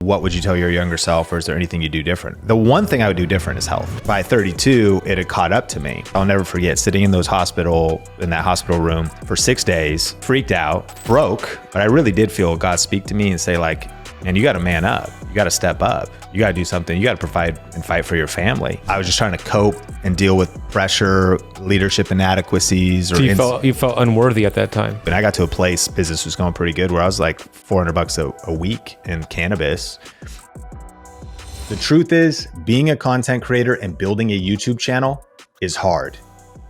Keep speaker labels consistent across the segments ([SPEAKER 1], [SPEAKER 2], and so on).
[SPEAKER 1] what would you tell your younger self, or is there anything you do different? The one thing I would do different is health. By 32, it had caught up to me. I'll never forget sitting in that hospital room for 6 days, freaked out, broke, but I really did feel God speak to me and say like, man, you got to man up. You got to step up. You got to do something. You got to provide and fight for your family. I was just trying to cope and deal with pressure, leadership inadequacies.
[SPEAKER 2] So you felt unworthy at that time.
[SPEAKER 1] And I got to a place, business was going pretty good, where I was like $400 a week in cannabis. The truth is, being a content creator and building a YouTube channel is hard.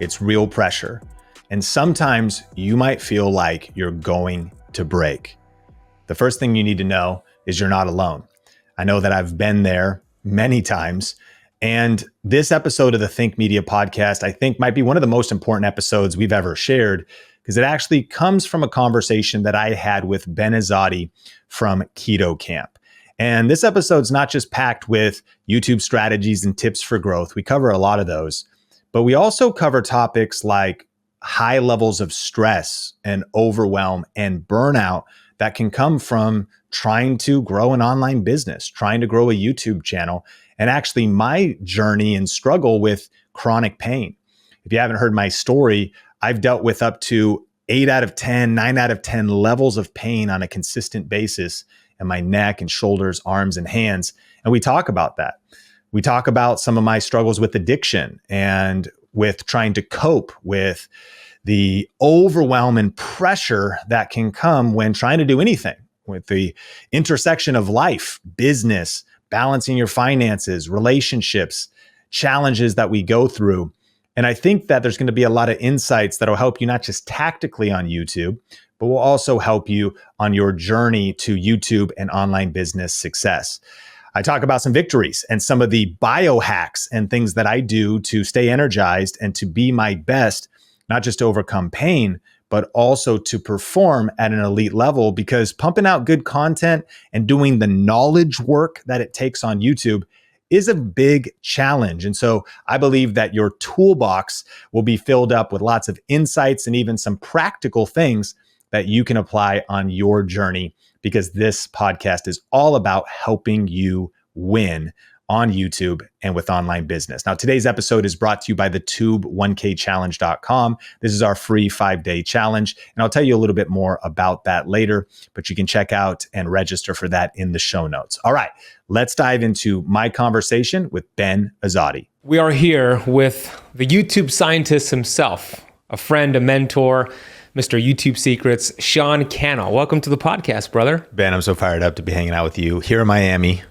[SPEAKER 1] It's real pressure. And sometimes you might feel like you're going to break. The first thing you need to know is you're not alone. I know that I've been there many times. And this episode of the Think Media podcast, I think might be one of the most important episodes we've ever shared, because it actually comes from a conversation that I had with Ben Azadi from Keto Camp. And this episode's not just packed with YouTube strategies and tips for growth. We cover a lot of those, but we also cover topics like high levels of stress and overwhelm and burnout that can come from trying to grow an online business, trying to grow a YouTube channel, and actually my journey and struggle with chronic pain. If you haven't heard my story, I've dealt with up to 8 out of 10, 9 out of 10 levels of pain on a consistent basis in my neck and shoulders, arms and hands. And we talk about that. We talk about some of my struggles with addiction and with trying to cope with the overwhelm and pressure that can come when trying to do anything, with the intersection of life, business, balancing your finances, relationships, challenges that we go through. And I think that there's going to be a lot of insights that'll help you not just tactically on YouTube, but will also help you on your journey to YouTube and online business success. I talk about some victories and some of the biohacks and things that I do to stay energized and to be my best, not just to overcome pain, but also to perform at an elite level, because pumping out good content and doing the knowledge work that it takes on YouTube is a big challenge. And so I believe that your toolbox will be filled up with lots of insights and even some practical things that you can apply on your journey, because this podcast is all about helping you win on YouTube and with online business. Now, today's episode is brought to you by the tube1kchallenge.com. This is our free 5-day challenge, and I'll tell you a little bit more about that later, but you can check out and register for that in the show notes. All right, let's dive into my conversation with Ben Azadi.
[SPEAKER 2] We are here with the YouTube scientist himself, a friend, a mentor, Mr. YouTube Secrets, Sean Cannell. Welcome to the podcast, brother.
[SPEAKER 1] Ben, I'm so fired up to be hanging out with you here in Miami.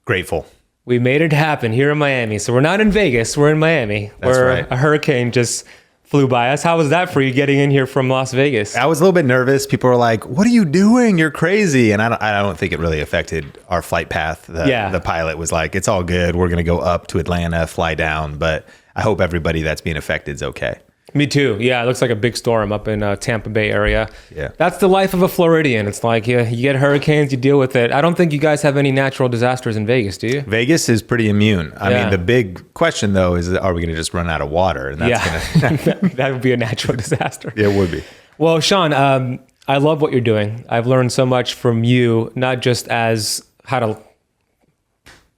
[SPEAKER 1] Grateful.
[SPEAKER 2] We made it happen here in Miami. So we're not in Vegas, we're in Miami.
[SPEAKER 1] That's
[SPEAKER 2] where
[SPEAKER 1] right.
[SPEAKER 2] A hurricane just flew by us. How was that for you getting in here from Las Vegas?
[SPEAKER 1] I was a little bit nervous. People were like, what are you doing? You're crazy. And I don't think it really affected our flight path. The pilot was like, it's all good. We're going to go up to Atlanta, fly down. But I hope everybody that's being affected is okay.
[SPEAKER 2] Me too. Yeah, it looks like a big storm up in Tampa Bay area.
[SPEAKER 1] Yeah,
[SPEAKER 2] that's the life of a Floridian. It's like you get hurricanes, you deal with it. I don't think you guys have any natural disasters in Vegas, do you?
[SPEAKER 1] Vegas is pretty immune. I mean, the big question though is, are we going to just run out of water? And that's
[SPEAKER 2] that would be a natural disaster.
[SPEAKER 1] It would be.
[SPEAKER 2] Well, Sean, I love what you're doing. I've learned so much from you, not just as how to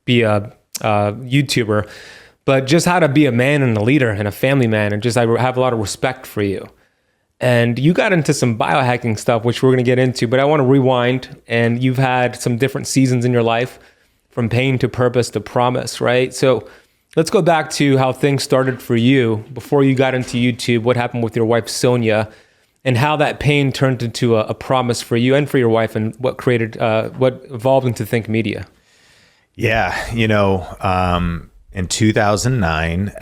[SPEAKER 2] be a YouTuber, but just how to be a man and a leader and a family man. And just, I have a lot of respect for you. And you got into some biohacking stuff, which we're going to get into, but I want to rewind. And you've had some different seasons in your life, from pain to purpose to promise, right? So let's go back to how things started for you before you got into YouTube. What happened with your wife, Sonia, and how that pain turned into a promise for you and for your wife, and what evolved into Think Media.
[SPEAKER 1] Yeah. In 2009,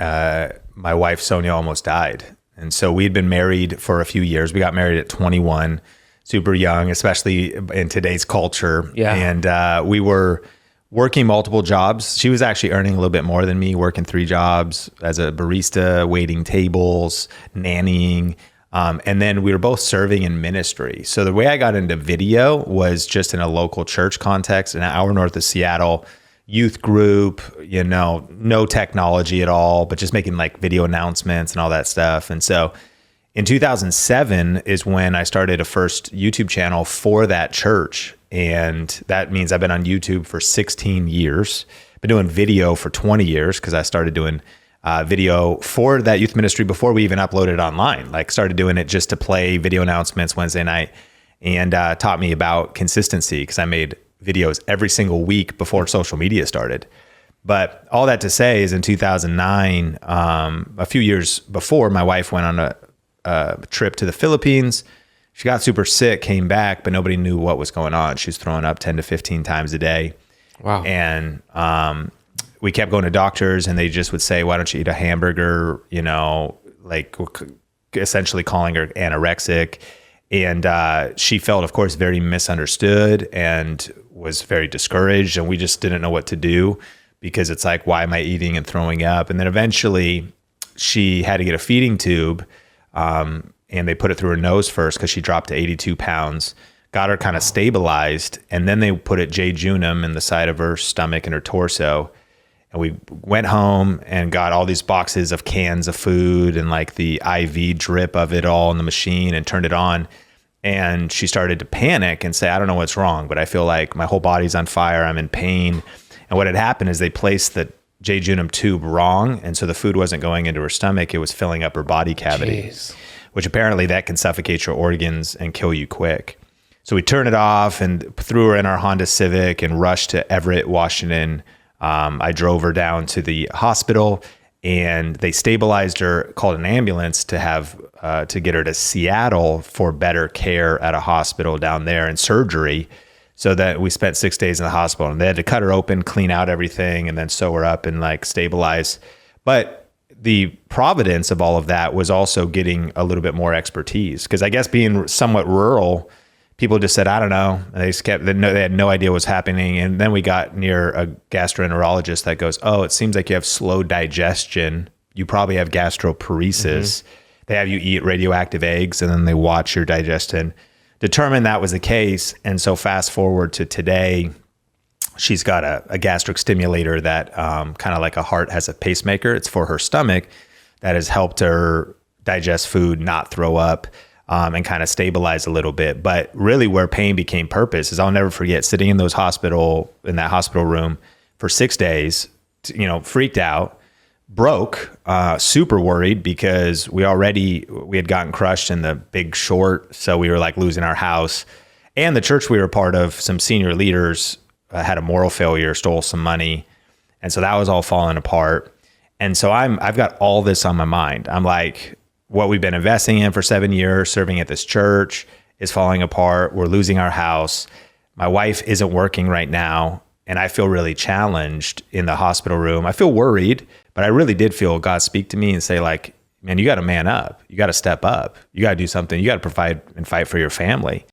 [SPEAKER 1] my wife, Sonia, almost died. And so we'd been married for a few years. We got married at 21, super young, especially in today's culture.
[SPEAKER 2] Yeah.
[SPEAKER 1] And we were working multiple jobs. She was actually earning a little bit more than me, working 3 jobs as a barista, waiting tables, nannying. And then we were both serving in ministry. So the way I got into video was just in a local church context, an hour north of Seattle. Youth group, no technology at all, but just making like video announcements and all that stuff. And so in 2007 is when I started a first YouTube channel for that church. And that means I've been on YouTube for 16 years. Been doing video for 20 years because I started doing video for that youth ministry before we even uploaded it online. Like started doing it just to play video announcements Wednesday night, and taught me about consistency because I made videos every single week before social media started. But all that to say is in 2009, a few years before, my wife went on a trip to the Philippines. She got super sick, came back, but nobody knew what was going on. She was throwing up 10 to 15 times a day.
[SPEAKER 2] Wow.
[SPEAKER 1] And we kept going to doctors, and they just would say, why don't you eat a hamburger? You know, like essentially calling her anorexic. And she felt, of course, very misunderstood and was very discouraged. And we just didn't know what to do because it's like, why am I eating and throwing up? And then eventually she had to get a feeding tube, and they put it through her nose first because she dropped to 82 pounds. Got her kind of stabilized, and then they put it jejunum in the side of her stomach and her torso. And we went home and got all these boxes of cans of food and like the IV drip of it all in the machine and turned it on. And she started to panic and say, I don't know what's wrong, but I feel like my whole body's on fire. I'm in pain. And what had happened is they placed the jejunum tube wrong. And so the food wasn't going into her stomach. It was filling up her body cavity,
[SPEAKER 2] Jeez.
[SPEAKER 1] which apparently that can suffocate your organs and kill you quick. So we turned it off and threw her in our Honda Civic and rushed to Everett, Washington. I drove her down to the hospital, and they stabilized her, called an ambulance to get her to Seattle for better care at a hospital down there and surgery. So that we spent 6 days in the hospital, and they had to cut her open, clean out everything, and then sew her up and like stabilize. But the providence of all of that was also getting a little bit more expertise, because I guess being somewhat rural, people just said, I don't know. And they had no idea what was happening. And then we got near a gastroenterologist that goes, oh, it seems like you have slow digestion. You probably have gastroparesis. They have you eat radioactive eggs, and then they watch your digestion, determined that was the case. And so fast forward to today, she's got a gastric stimulator that kind of like a heart has a pacemaker. It's for her stomach that has helped her digest food, not throw up, and kind of stabilize a little bit. But really where pain became purpose is I'll never forget sitting in that hospital room for 6 days, freaked out, broke, super worried because we had gotten crushed in the Big Short. So we were like losing our house, and the church we were part of, some senior leaders had a moral failure, stole some money. And so that was all falling apart. And so I've got all this on my mind. I'm like, what we've been investing in for 7 years, serving at this church, is falling apart. We're losing our house. My wife isn't working right now, and I feel really challenged in the hospital room. I feel worried, but I really did feel God speak to me and say, like, man, you got to man up. You got to step up. You got to do something. You got to provide and fight for your family.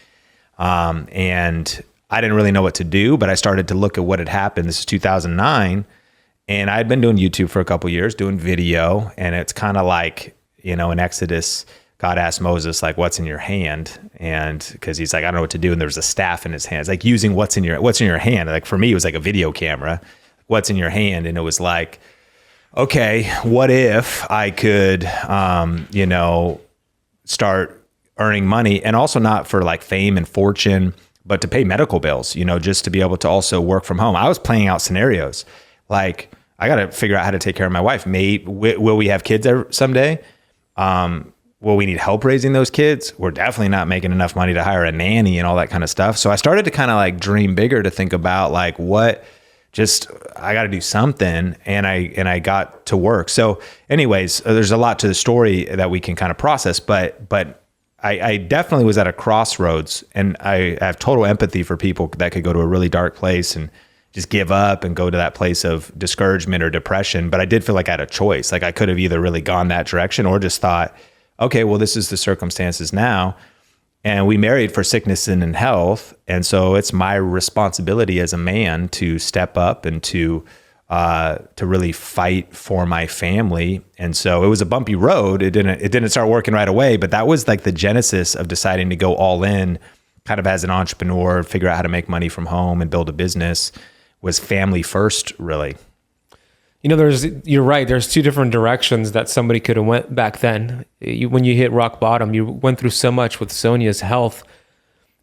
[SPEAKER 1] And I didn't really know what to do, but I started to look at what had happened. This is 2009, and I had been doing YouTube for a couple of years, doing video, and it's kind of like, in Exodus, God asked Moses, like, what's in your hand? And because he's like, I don't know what to do. And there's a staff in his hands, like using what's in your hand. Like for me, it was like a video camera, what's in your hand? And it was like, okay, what if I could, start earning money, and also not for like fame and fortune, but to pay medical bills, just to be able to also work from home. I was playing out scenarios. Like, I got to figure out how to take care of my wife. Will we have kids someday? Will we need help raising those kids? We're definitely not making enough money to hire a nanny and all that kind of stuff. So I started to kind of like dream bigger, to think about like I got to do something. And I got to work. So anyways, there's a lot to the story that we can kind of process, but I definitely was at a crossroads, and I have total empathy for people that could go to a really dark place and just give up and go to that place of discouragement or depression. But I did feel like I had a choice. Like I could have either really gone that direction or just thought, okay, well, this is the circumstances now. And we married for sickness and in health. And so it's my responsibility as a man to step up and to really fight for my family. And so it was a bumpy road. It didn't start working right away, but that was like the genesis of deciding to go all in, kind of as an entrepreneur, figure out how to make money from home and build a business. Was family first, really.
[SPEAKER 2] You're right. There's two different directions that somebody could have went back then. When you hit rock bottom, you went through so much with Sonia's health.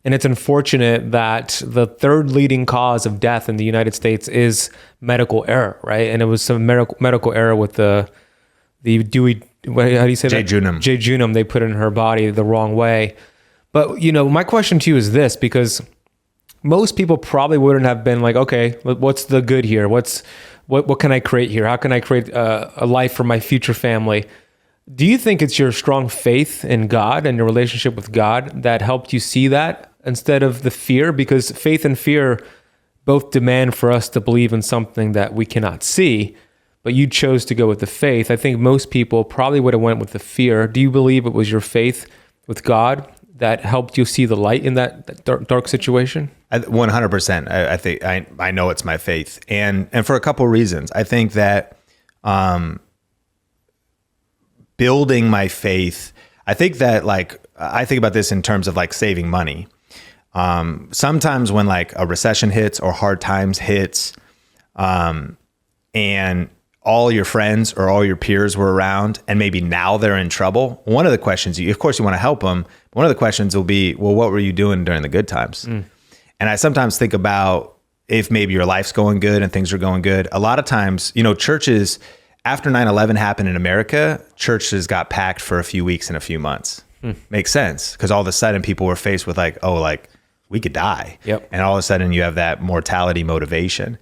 [SPEAKER 2] And it's unfortunate that the third leading cause of death in the United States is medical error, right? And it was some medical error with the Dewey, how do you say that? Jejunum they put in her body the wrong way. But, my question to you is this, because most people probably wouldn't have been like, okay, what's the good here? What can I create here? How can I create a life for my future family? Do you think it's your strong faith in God and your relationship with God that helped you see that instead of the fear? Because faith and fear both demand for us to believe in something that we cannot see, but you chose to go with the faith. I think most people probably would have went with the fear. Do you believe it was your faith with God that helped you see the light in that dark situation?
[SPEAKER 1] 100%. I think I know it's my faith, and for a couple of reasons. I think that building my faith. I think that I think about this in terms of saving money. Sometimes when a recession hits or hard times hits, and all your friends or all your peers were around, and maybe now they're in trouble. One of the questions, of course, you want to help them. But one of the questions will be, well, what were you doing during the good times? And I sometimes think about if maybe your life's going good and things are going good. A lot of times, churches, after 9/11 happened in America, churches got packed for a few weeks and a few months. Makes sense, because all of a sudden people were faced with we could die.
[SPEAKER 2] Yep.
[SPEAKER 1] And all of a sudden you have that mortality motivation.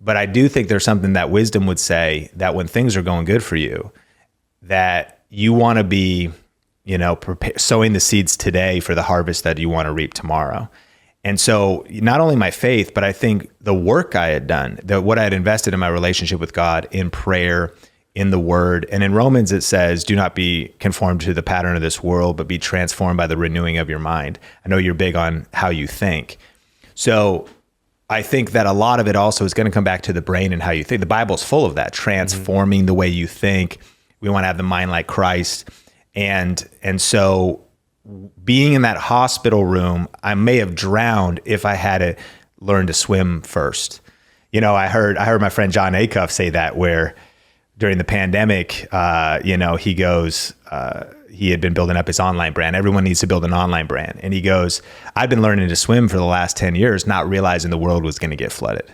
[SPEAKER 1] But I do think there's something that wisdom would say, that when things are going good for you, that you want to be, sowing the seeds today for the harvest that you want to reap tomorrow. And so not only my faith, but I think the work I had done, what I had invested in my relationship with God, in prayer, in the word. And in Romans, it says, do not be conformed to the pattern of this world, but be transformed by the renewing of your mind. I know you're big on how you think. So I think that a lot of it also is going to come back to the brain and how you think. The Bible's full of that, transforming the way you think. We want to have the mind like Christ. And so being in that hospital room, I may have drowned if I had to learn to swim first. I heard my friend John Acuff say that, where during the pandemic, he goes, he had been building up his online brand. Everyone needs to build an online brand. And he goes, I've been learning to swim for the last 10 years, not realizing the world was going to get flooded.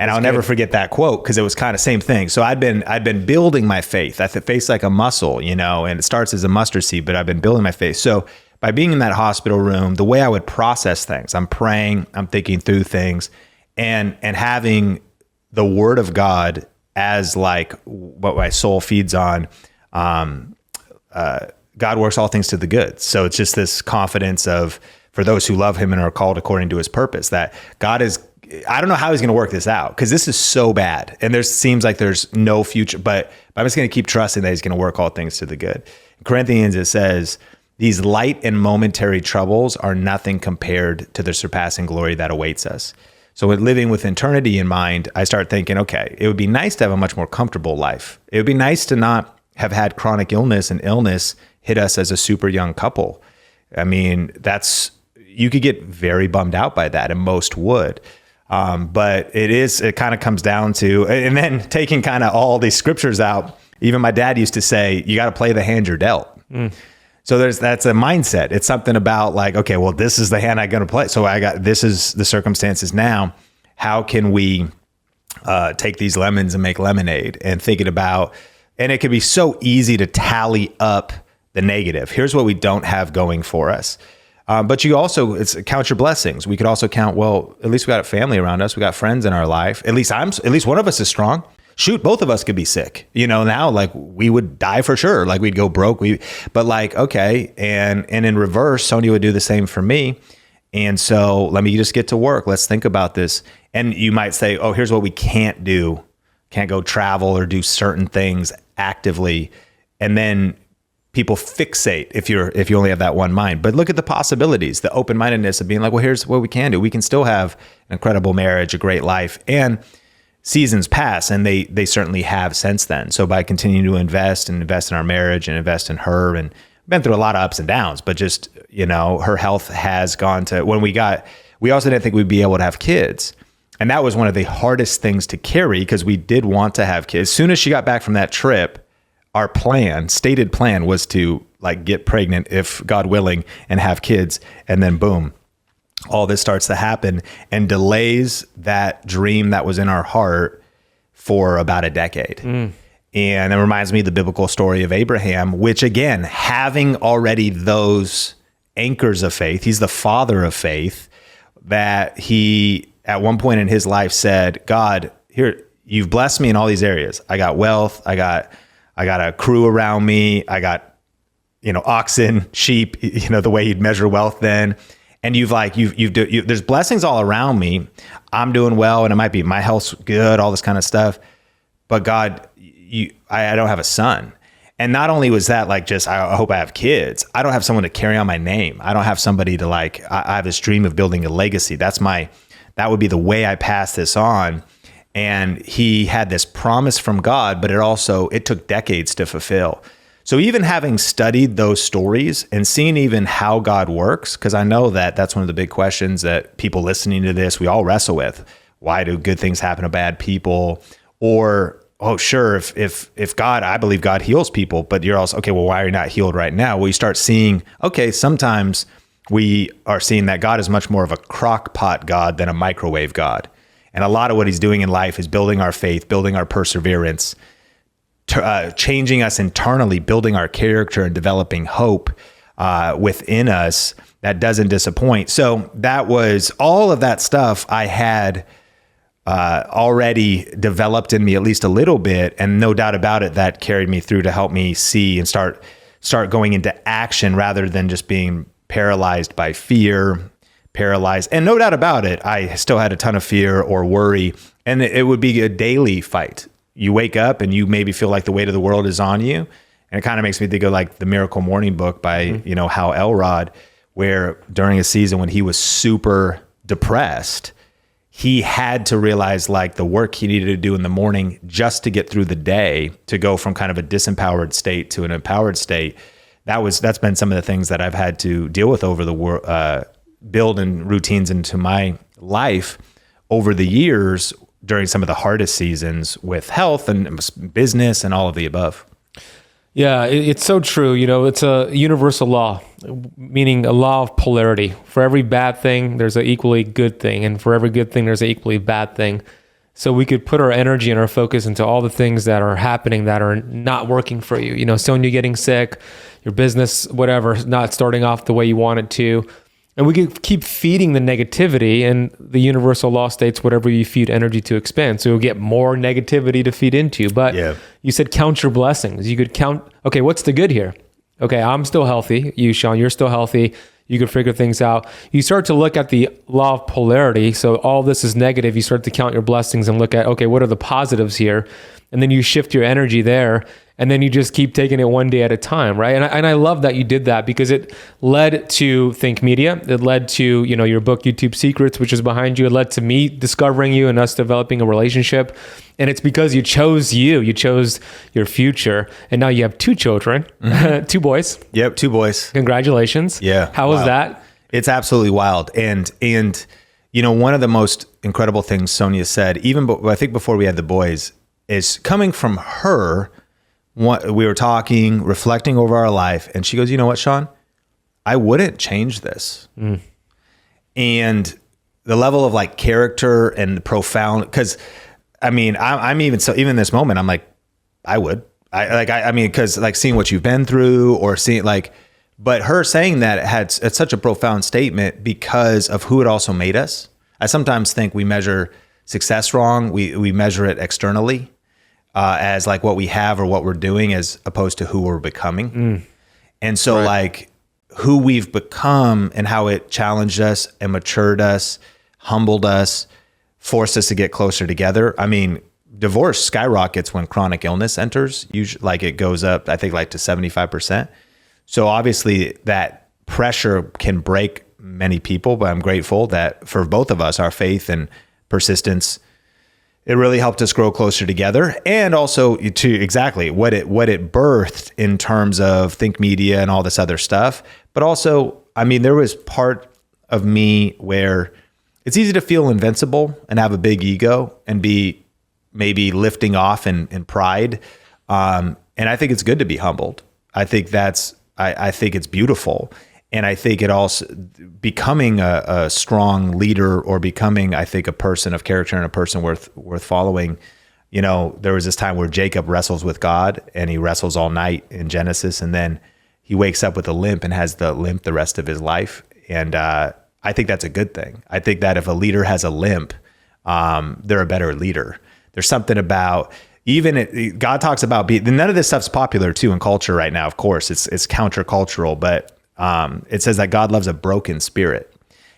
[SPEAKER 1] And I'll never forget that quote, because it was kind of same thing. So I'd been building my faith. I faith's like a muscle, and it starts as a mustard seed, but I've been building my faith. So by being in that hospital room, the way I would process things, I'm praying, I'm thinking through things, and having the word of God as what my soul feeds on. God works all things to the good. So it's just this confidence of, for those who love him and are called according to his purpose, that God is, I don't know how he's going to work this out, because this is so bad. And seems like there's no future, but I'm just going to keep trusting that he's going to work all things to the good. In Corinthians, it says, these light and momentary troubles are nothing compared to the surpassing glory that awaits us. So with living with eternity in mind, I start thinking, okay, it would be nice to have a much more comfortable life. It would be nice to not have had chronic illness and illness hit us as a super young couple. I mean, you could get very bummed out by that, and most would. But it kind of comes down to, and then taking kind of all these scriptures out, even my dad used to say, you got to play the hand you're dealt. So that's a mindset. It's something about okay, well, this is the hand I'm going to play. So this is the circumstances now. How can we take these lemons and make lemonade? And thinking about, and it can be so easy to tally up the negative. Here's what we don't have going for us. But you also count your blessings. We could also count, well, at least we got a family around us. We got friends in our life. At least one of us is strong. Shoot, both of us could be sick. Now we would die for sure. We'd go broke. Okay. And in reverse, Sonia would do the same for me. And so let me just get to work. Let's think about this. And you might say, oh, here's what we can't do. Can't go travel or do certain things actively. And then people fixate if you only have that one mind. But look at the possibilities, the open-mindedness of being well, here's what we can do. We can still have an incredible marriage, a great life, and seasons pass, and they certainly have since then. So by continuing to invest in our marriage and invest in her, and been through a lot of ups and downs, but just, her health has gone to, we also didn't think we'd be able to have kids. And that was one of the hardest things to carry, because we did want to have kids. As soon as she got back from that trip, our stated plan was to get pregnant, if God willing, and have kids. And then boom, all this starts to happen and delays that dream that was in our heart for about a decade. And it reminds me of the biblical story of Abraham, which again, having already those anchors of faith, he's the father of faith, that he at one point in his life said, God, here, you've blessed me in all these areas. I got wealth. I got a crew around me. I got, oxen, sheep, the way you'd measure wealth then. And there's blessings all around me. I'm doing well, and it might be my health's good, all this kind of stuff. But God, I don't have a son. And not only was that like, just, I hope I have kids. I don't have someone to carry on my name. I don't have somebody to I have this dream of building a legacy. That would be the way I pass this on. And he had this promise from God, but it took decades to fulfill. So even having studied those stories and seeing even how God works, because I know that that's one of the big questions that people listening to this, we all wrestle with. Why do good things happen to bad people? Or, oh, sure, if God, I believe God heals people, but you're also, okay, well, why are you not healed right now? Well, you start seeing, okay, sometimes we are seeing that God is much more of a crock pot God than a microwave God. And a lot of what he's doing in life is building our faith, building our perseverance, changing us internally, building our character and developing hope within us that doesn't disappoint. So that was all of that stuff I had already developed in me at least a little bit. And no doubt about it, that carried me through to help me see and start going into action rather than just being paralyzed by fear, paralyzed. And no doubt about it, I still had a ton of fear or worry, and it would be a daily fight. You wake up and you maybe feel like the weight of the world is on you. And it kind of makes me think of like the Miracle Morning book by, Hal Elrod, where during a season when he was super depressed, he had to realize like the work he needed to do in the morning just to get through the day, to go from kind of a disempowered state to an empowered state. That's been some of the things that I've had to deal with over the build and routines into my life over the years during some of the hardest seasons with health and business and all of the above.
[SPEAKER 2] Yeah, it's so true. It's a universal law, meaning a law of polarity. For every bad thing, there's an equally good thing. And for every good thing, there's an equally bad thing. So we could put our energy and our focus into all the things that are happening that are not working for you. Sonia getting sick, your business, whatever, not starting off the way you want it to. And we could keep feeding the negativity, and the universal law states whatever you feed energy to expand. So you'll get more negativity to feed into. But You said count your blessings. You could count, okay, what's the good here? Okay, I'm still healthy. You, Sean, you're still healthy. You can figure things out. You start to look at the law of polarity. So all this is negative. You start to count your blessings and look at, okay, what are the positives here? And then you shift your energy there. And then you just keep taking it one day at a time, right? And I love that you did that, because it led to Think Media. It led to, your book, YouTube Secrets, which is behind you. It led to me discovering you and us developing a relationship. And it's because you chose your future. And now you have 2 children, 2 boys.
[SPEAKER 1] Yep, 2 boys.
[SPEAKER 2] Congratulations.
[SPEAKER 1] Yeah.
[SPEAKER 2] How was that?
[SPEAKER 1] It's absolutely wild. And one of the most incredible things Sonia said, I think before we had the boys, is coming from her. We were talking, reflecting over our life, and she goes, you know what, Sean? I wouldn't change this. And the level of like character and profound, because I'm even in this moment, I'm like, I would. Because like seeing what you've been through or seeing but her saying that it's such a profound statement because of who it also made us. I sometimes think we measure success wrong. We measure it externally. As like what we have or what we're doing as opposed to who we're becoming. And so like who we've become and how it challenged us and matured us, humbled us, forced us to get closer together. Divorce skyrockets when chronic illness enters. Usually like it goes up, I think like to 75%. So obviously that pressure can break many people, but I'm grateful that for both of us, our faith and persistence, it really helped us grow closer together, and also to exactly what it birthed in terms of Think Media and all this other stuff. But also, there was part of me where it's easy to feel invincible and have a big ego and be maybe lifting off in pride. And I think it's good to be humbled. I think I think it's beautiful. And I think it also becoming a strong leader, or becoming, I think, a person of character and a person worth following. You know, there was this time where Jacob wrestles with God, and he wrestles all night in Genesis, and then he wakes up with a limp and has the limp the rest of his life. And I think that's a good thing. I think that if a leader has a limp, they're a better leader. There's something about, God talks about none of this stuff's popular too in culture right now. Of course, it's countercultural, but it says that God loves a broken spirit.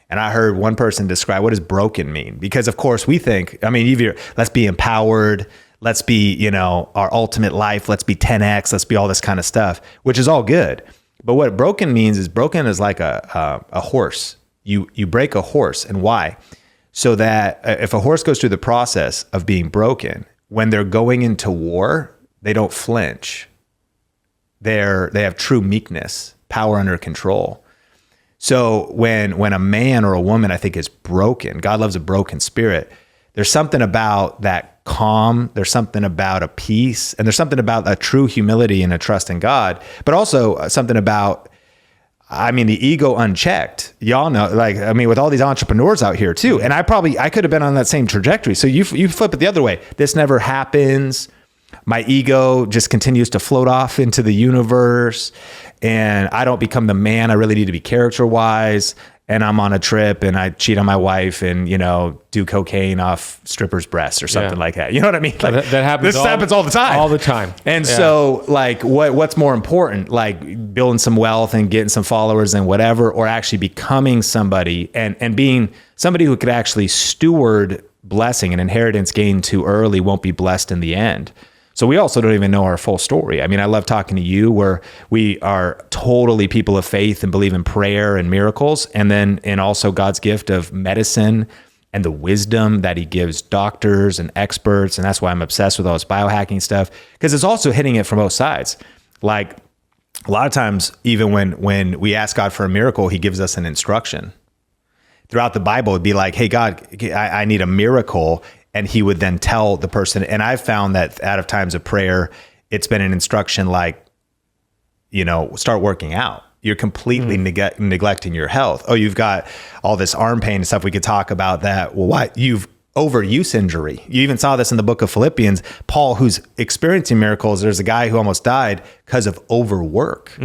[SPEAKER 1] And I heard one person describe, what does broken mean? Because of course we think, I mean, let's be empowered. Let's be, you know, our ultimate life. Let's be 10X. Let's be all this kind of stuff, which is all good. But what broken means is, broken is like a horse. You break a horse. And why? So that if a horse goes through the process of being broken, when they're going into war, they don't flinch. They have true meekness, power under control. So when a man or a woman, I think, is broken, God loves a broken spirit. There's something about that calm. There's something about a peace, and there's something about a true humility and a trust in God, but also something about, I mean, the ego unchecked. Y'all know, like, I mean, with all these entrepreneurs out here too, and I could have been on that same trajectory. So you flip it the other way. This never happens. My ego just continues to float off into the universe, and I don't become the man I really need to be character-wise. And I'm on a trip and I cheat on my wife and, you know, do cocaine off strippers' breasts or something like that. You know what I mean? Like,
[SPEAKER 2] that happens.
[SPEAKER 1] This happens all the time.
[SPEAKER 2] All the time.
[SPEAKER 1] And so, like, what's more important? Like, building some wealth and getting some followers and whatever, or actually becoming somebody and being somebody who could actually steward blessing. And inheritance gained too early won't be blessed in the end. So we also don't even know our full story. I mean, I love talking to you, where we are totally people of faith and believe in prayer and miracles. And also God's gift of medicine and the wisdom that he gives doctors and experts. And that's why I'm obsessed with all this biohacking stuff, because it's also hitting it from both sides. Like, a lot of times, even when we ask God for a miracle, he gives us an instruction. Throughout the Bible, it'd be like, hey, God, I need a miracle. And he would then tell the person. And I've found that out of times of prayer, it's been an instruction like, you know, start working out. You're completely neglecting your health. Oh, you've got all this arm pain and stuff. We could talk about that. Well, why? You've overuse injury. You even saw this in the book of Philippians. Paul, who's experiencing miracles, there's a guy who almost died because of overwork.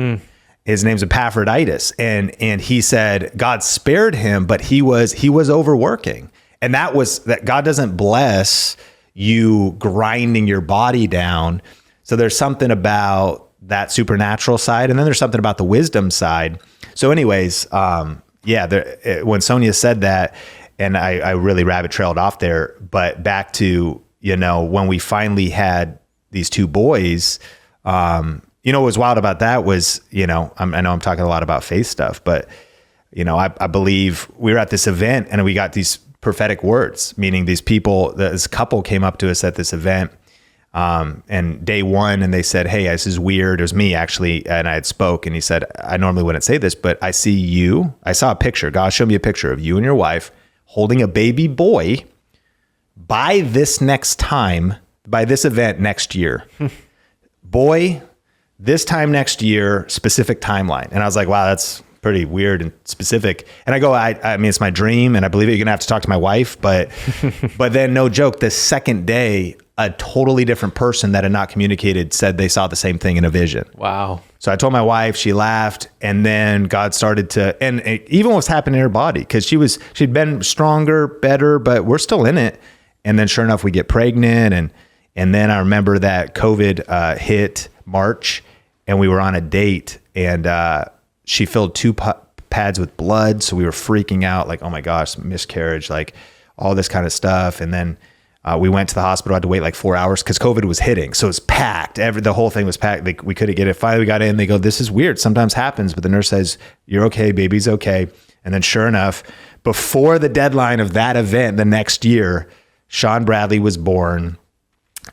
[SPEAKER 1] His name's Epaphroditus. And he said God spared him, but he was overworking. And that God doesn't bless you grinding your body down. So there's something about that supernatural side. And then there's something about the wisdom side. So anyways, when Sonia said that, and I really rabbit trailed off there, but back to, you know, when we finally had these two boys, you know, what was wild about that was, you know, I know I'm talking a lot about faith stuff, but, you know, I believe we were at this event and we got these prophetic words, meaning these people, this couple came up to us at this event, and day one, and they said, hey, this is weird. It was me actually. And I had spoke, and he said, I normally wouldn't say this, but I saw a picture. God showed me a picture of you and your wife holding a baby boy by this event next year. Boy, this time next year, specific timeline. And I was like, wow, that's pretty weird and specific. And I go, I mean, it's my dream, and I believe you're going to have to talk to my wife, but then no joke, the second day, a totally different person that had not communicated said they saw the same thing in a vision.
[SPEAKER 2] Wow.
[SPEAKER 1] So I told my wife, she laughed, and then God started to, and even what's happening in her body, because she'd been stronger, better, but we're still in it. And then sure enough, we get pregnant. And then I remember that COVID hit March, and we were on a date, and she filled two pads with blood. So we were freaking out, like, oh my gosh, miscarriage, like all this kind of stuff. And then we went to the hospital. I had to wait like 4 hours because COVID was hitting. So it's packed. The whole thing was packed. Like, we couldn't get it. Finally, we got in. They go, this is weird. Sometimes happens. But the nurse says, you're okay. Baby's okay. And then sure enough, before the deadline of that event, the next year, Sean Bradley was born.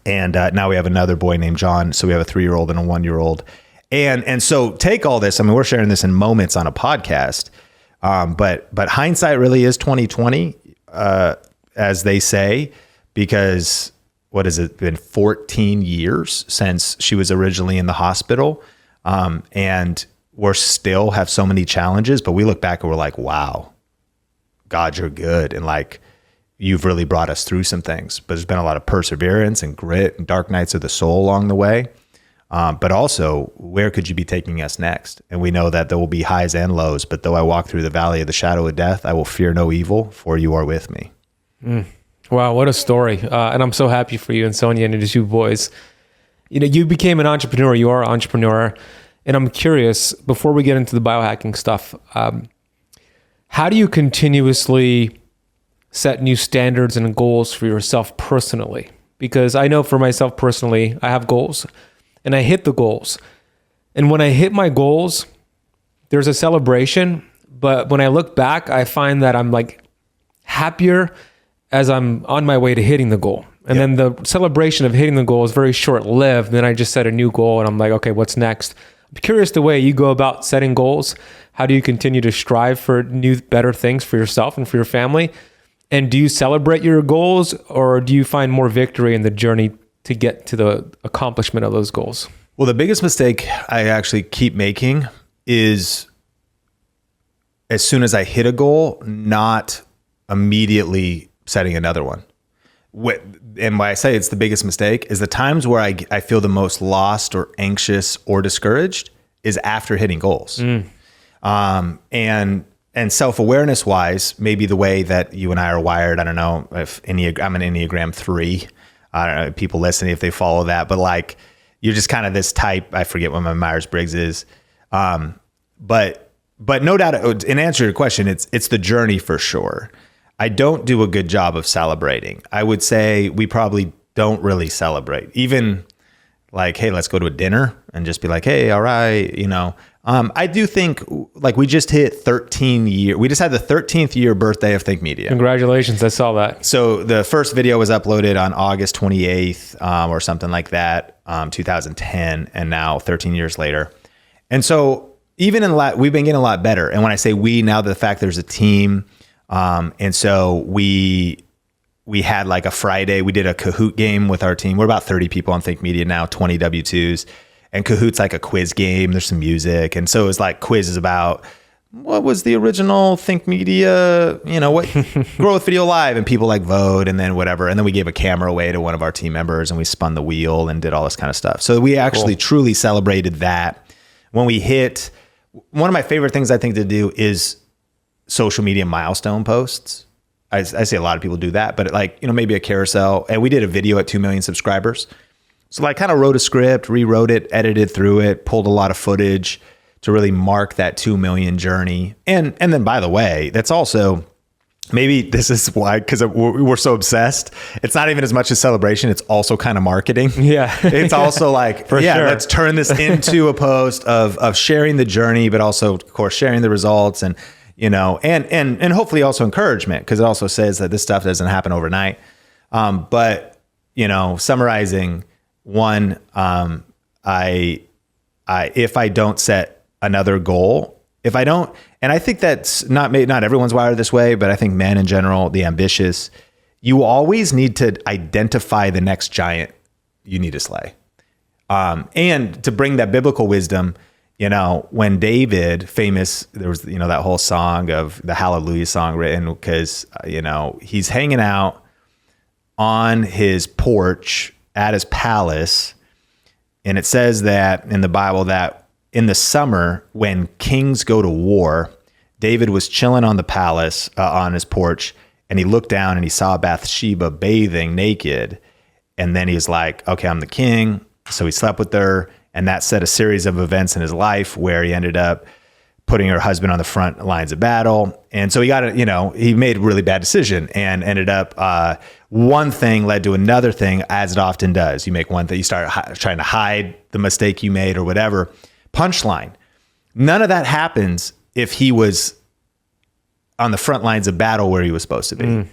[SPEAKER 1] And now we have another boy named John. So we have a 3-year-old and a 1-year-old. And so take all this. I mean, we're sharing this in moments on a podcast, but hindsight really is 2020, as they say, because what has it been 14 years since she was originally in the hospital, and we're still have so many challenges, but we look back and we're like, wow, God, you're good. And like, you've really brought us through some things, but there's been a lot of perseverance and grit and dark nights of the soul along the way. But also, where could you be taking us next? And we know that there will be highs and lows, but though I walk through the valley of the shadow of death, I will fear no evil, for you are with me.
[SPEAKER 2] Wow, what a story. And I'm so happy for you and Sonia and the two boys. You know, you became an entrepreneur, you are an entrepreneur. And I'm curious, before we get into the biohacking stuff, how do you continuously set new standards and goals for yourself personally? Because I know for myself personally, I have goals and I hit the goals. And when I hit my goals, there's a celebration. But when I look back, I find that I'm like happier as I'm on my way to hitting the goal. And then the celebration of hitting the goal is very short lived. Then I just set a new goal and I'm like, okay, what's next? I'm curious the way you go about setting goals. How do you continue to strive for new, better things for yourself and for your family? And do you celebrate your goals, or do you find more victory in the journey to get to the accomplishment of those goals?
[SPEAKER 1] Well, the biggest mistake I actually keep making is, as soon as I hit a goal, not immediately setting another one. And why I say it's the biggest mistake is the times where I feel the most lost or anxious or discouraged is after hitting goals. And self-awareness wise, maybe the way that you and I are wired, I don't know if I'm an Enneagram 3. I don't know, people listening, if they follow that, but like, you're just kind of this type. I forget what my Myers-Briggs is. But no doubt, in answer to your question, it's the journey for sure. I don't do a good job of celebrating. I would say we probably don't really celebrate. Even like, hey, let's go to a dinner and just be like, hey, all right, you know. I do think like we just hit 13 years. We just had the 13th year birthday of Think Media.
[SPEAKER 2] Congratulations. I saw that.
[SPEAKER 1] So the first video was uploaded on August 28th or something like that, 2010. And now 13 years later. And so even we've been getting a lot better. And when I say we, now the fact there's a team. And so we had like a Friday, we did a Kahoot game with our team. We're about 30 people on Think Media now, 20 W2s. And Kahoot's like a quiz game. There's some music. And so it's like quizzes about what was the original Think Media, you know, what Growth Video Live, and people like vote and then whatever. And then we gave a camera away to one of our team members and we spun the wheel and did all this kind of stuff. So we actually truly celebrated that. When we hit, one of my favorite things I think to do is social media milestone posts. I see a lot of people do that, but like, you know, maybe a carousel. And we did a video at 2 million subscribers. So I kind of wrote a script, rewrote it, edited through it, pulled a lot of footage to really mark that 2 million journey. And then, by the way, that's also, maybe this is why, because we're so obsessed. It's not even as much a celebration. It's also kind of marketing. Yeah. It's also like, sure, let's turn this into a post of sharing the journey, but also, of course, sharing the results and, you know, and hopefully also encouragement, because it also says that this stuff doesn't happen overnight. But, you know, summarizing, one, if I don't set another goal, if I don't, and I think that's not everyone's wired this way, but I think men in general, the ambitious, you always need to identify the next giant you need to slay. And to bring that biblical wisdom, you know, when David, famous, there was, you know, that whole song of the Hallelujah song written because, you know, he's hanging out on his porch at his palace. And it says that in the Bible that in the summer, when kings go to war, David was chilling on the palace, on his porch, and he looked down and he saw Bathsheba bathing naked. And then he's like, okay, I'm the king. So he slept with her. And that set a series of events in his life where he ended up putting her husband on the front lines of battle. And so he got, you know, he made a really bad decision and ended up, one thing led to another thing, as it often does. You make one thing, you start trying to hide the mistake you made or whatever. Punchline. None of that happens if he was on the front lines of battle where he was supposed to be.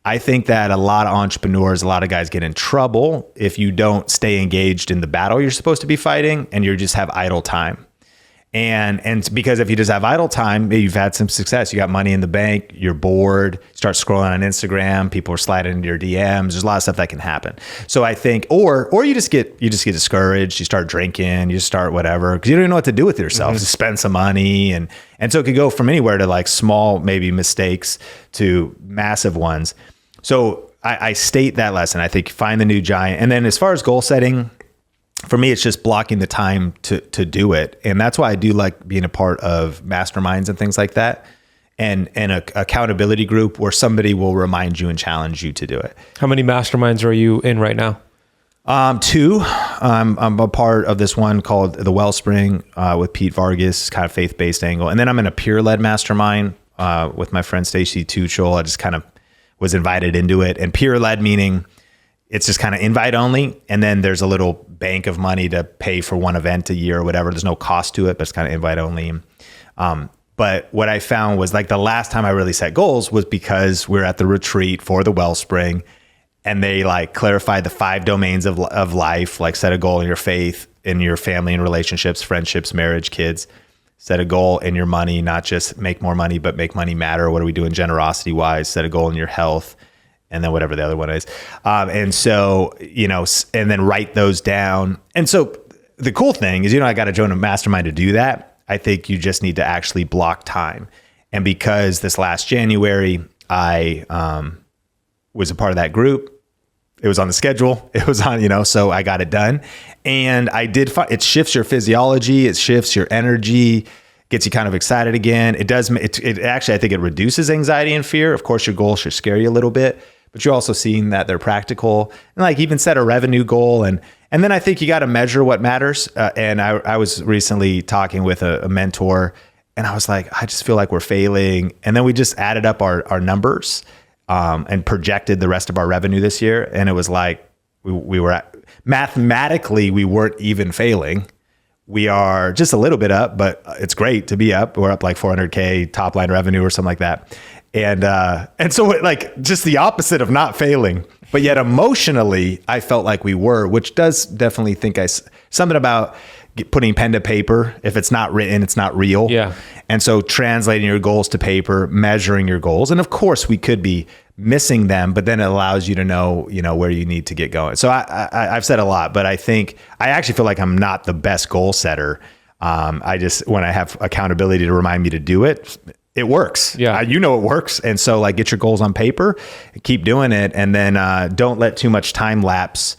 [SPEAKER 1] I think that a lot of entrepreneurs, a lot of guys get in trouble if you don't stay engaged in the battle you're supposed to be fighting and you just have idle time. And because if you just have idle time, maybe you've had some success, you got money in the bank, you're bored, start scrolling on Instagram, people are sliding into your DMs. There's a lot of stuff that can happen. So I think, or you just get discouraged, you start drinking, you start whatever, because you don't even know what to do with yourself. Mm-hmm. Spend some money. And so it could go from anywhere to like small, maybe mistakes to massive ones. So I state that lesson. I think find the new giant. And then as far as goal setting, for me, it's just blocking the time to do it. And that's why I do like being a part of masterminds and things like that. And a accountability group where somebody will remind you and challenge you to do it.
[SPEAKER 2] How many masterminds are you in right now?
[SPEAKER 1] 2. I'm a part of this one called the Wellspring with Pete Vargas, kind of faith-based angle. And then I'm in a peer-led mastermind with my friend Stacey Tuchel. I just kind of was invited into it. And peer-led meaning it's just kind of invite only. And then there's a little bank of money to pay for one event a year or whatever. There's no cost to it, but it's kind of invite only. But what I found was like the last time I really set goals was because we're at the retreat for the Wellspring and they like clarified the 5 domains of life, like set a goal in your faith, in your family and relationships, friendships, marriage, kids. Set a goal in your money, not just make more money, but make money matter. What are we doing generosity wise? Set a goal in your health. And then whatever the other one is. And so, and then write those down. And so the cool thing is, I got to join a mastermind to do that. I think you just need to actually block time. And because this last January, I was a part of that group, it was on the schedule. It was on, so I got it done. And I did it shifts your physiology. It shifts your energy, gets you kind of excited again. It does. It actually, I think it reduces anxiety and fear. Of course, your goals should scare you a little bit, but you're also seeing that they're practical and like even set a revenue goal. And then I think you got to measure what matters. And I was recently talking with a mentor and I was like, I just feel like we're failing. And then we just added up our numbers and projected the rest of our revenue this year. And it was like, we were mathematically, we weren't even failing. We are just a little bit up, but it's great to be up. We're up like 400K top line revenue or something like that. And so like just the opposite of not failing, but yet emotionally I felt like we were, which does definitely think something about putting pen to paper. If it's not written, it's not real.
[SPEAKER 2] Yeah. And
[SPEAKER 1] so translating your goals to paper, measuring your goals. And of course we could be missing them, but then it allows you to know, where you need to get going. So I've said a lot, but I think I actually feel like I'm not the best goal setter. I just, when I have accountability to remind me to do it, it works.
[SPEAKER 2] Yeah.
[SPEAKER 1] It works. And so like get your goals on paper, keep doing it. And then don't let too much time lapse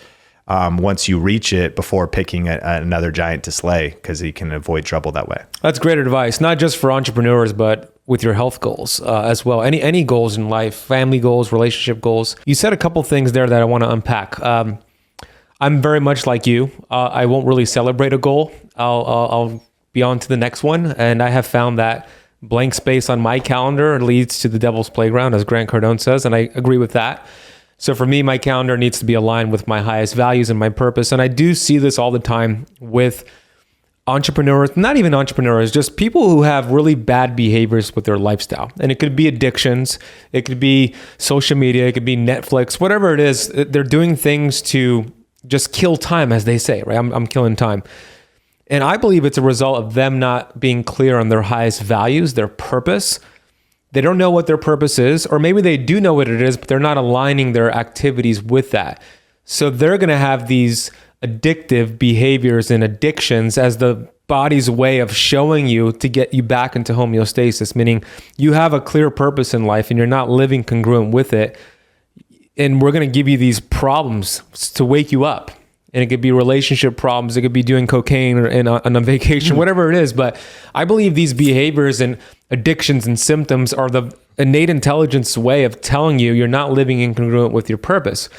[SPEAKER 1] once you reach it before picking another giant to slay, because you can avoid trouble that way.
[SPEAKER 2] That's great advice, not just for entrepreneurs, but with your health goals as well. Any goals in life, family goals, relationship goals. You said a couple things there that I want to unpack. I'm very much like you. I won't really celebrate a goal. I'll be on to the next one. And I have found that blank space on my calendar leads to the devil's playground, as Grant Cardone says, and I agree with that. So for me, my calendar needs to be aligned with my highest values and my purpose. And I do see this all the time with entrepreneurs, not even entrepreneurs, just people who have really bad behaviors with their lifestyle. And it could be addictions, it could be social media, it could be Netflix, whatever it is. They're doing things to just kill time, as they say, right? I'm killing time. And I believe it's a result of them not being clear on their highest values, their purpose. They don't know what their purpose is, or maybe they do know what it is, but they're not aligning their activities with that. So they're going to have these addictive behaviors and addictions as the body's way of showing you to get you back into homeostasis, meaning you have a clear purpose in life and you're not living congruent with it. And we're going to give you these problems to wake you up. And it could be relationship problems. It could be doing cocaine or on a vacation, whatever it is. But I believe these behaviors and addictions and symptoms are the innate intelligence way of telling you you're not living incongruent with your purpose.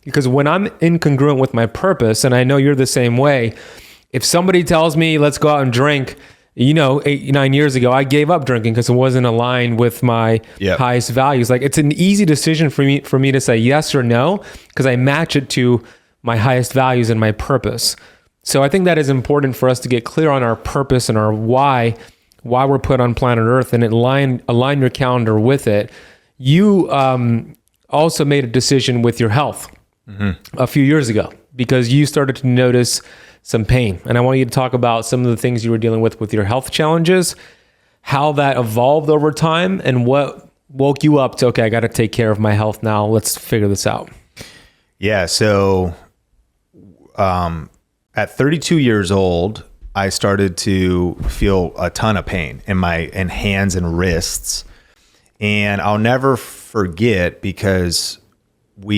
[SPEAKER 2] Because when I'm incongruent with my purpose, and I know you're the same way, if somebody tells me, let's go out and drink, 8-9 years ago, I gave up drinking because it wasn't aligned with my highest values. Like it's an easy decision for me to say yes or no, because I match it to my highest values and my purpose. So I think that is important for us to get clear on our purpose and our why we're put on planet Earth, and align your calendar with it. You also made a decision with your health a few years ago because you started to notice some pain. And I want you to talk about some of the things you were dealing with your health challenges, how that evolved over time, and what woke you up to, okay, I got to take care of my health now. Let's figure this out.
[SPEAKER 1] Yeah. So at 32 years old, I started to feel a ton of pain in my hands and wrists. And I'll never forget, because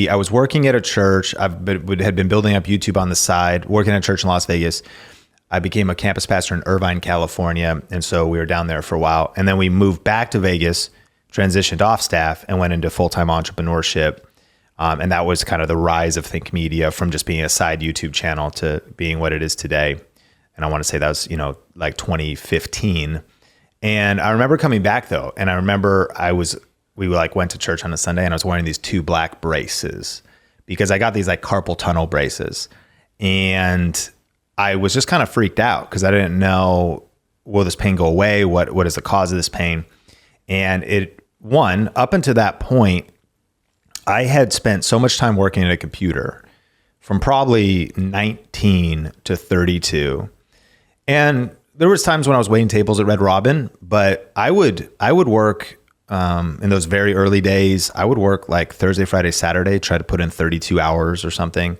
[SPEAKER 1] I was working at a church. Had been building up YouTube on the side, working at a church in Las Vegas. I became a campus pastor in Irvine, California. And so we were down there for a while. And then we moved back to Vegas, transitioned off staff, and went into full-time entrepreneurship. And that was kind of the rise of Think Media, from just being a side YouTube channel to being what it is today. And I want to say that was, like 2015. And I remember coming back though. And I remember we went to church on a Sunday, and I was wearing these 2 black braces because I got these like carpal tunnel braces. And I was just kind of freaked out because I didn't know, will this pain go away? What is the cause of this pain? And up until that point, I had spent so much time working at a computer from probably 19 to 32. And there was times when I was waiting tables at Red Robin, but I would work in those very early days. I would work like Thursday, Friday, Saturday, try to put in 32 hours or something.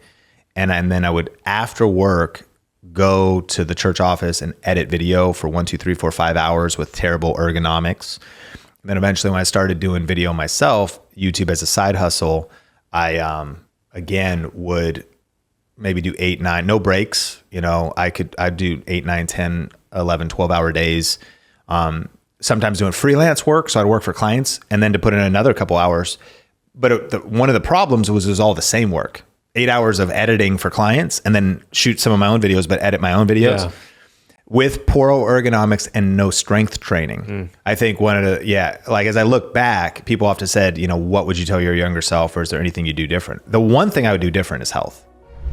[SPEAKER 1] And then I would, after work, go to the church office and edit video for 1, 2, 3, 4, 5 hours with terrible ergonomics. And then eventually, when I started doing video myself, YouTube as a side hustle, I again would maybe do 8, 9, no breaks. I'd do 8, 9, 10, 11, 12-hour days. Sometimes doing freelance work. So I'd work for clients and then to put in another couple hours. But one of the problems was it was all the same work. 8 hours of editing for clients and then shoot some of my own videos, but edit my own videos. Yeah. With poor ergonomics and no strength training. I think as I look back, people often said, what would you tell your younger self, or is there anything you do different? The one thing I would do different is health.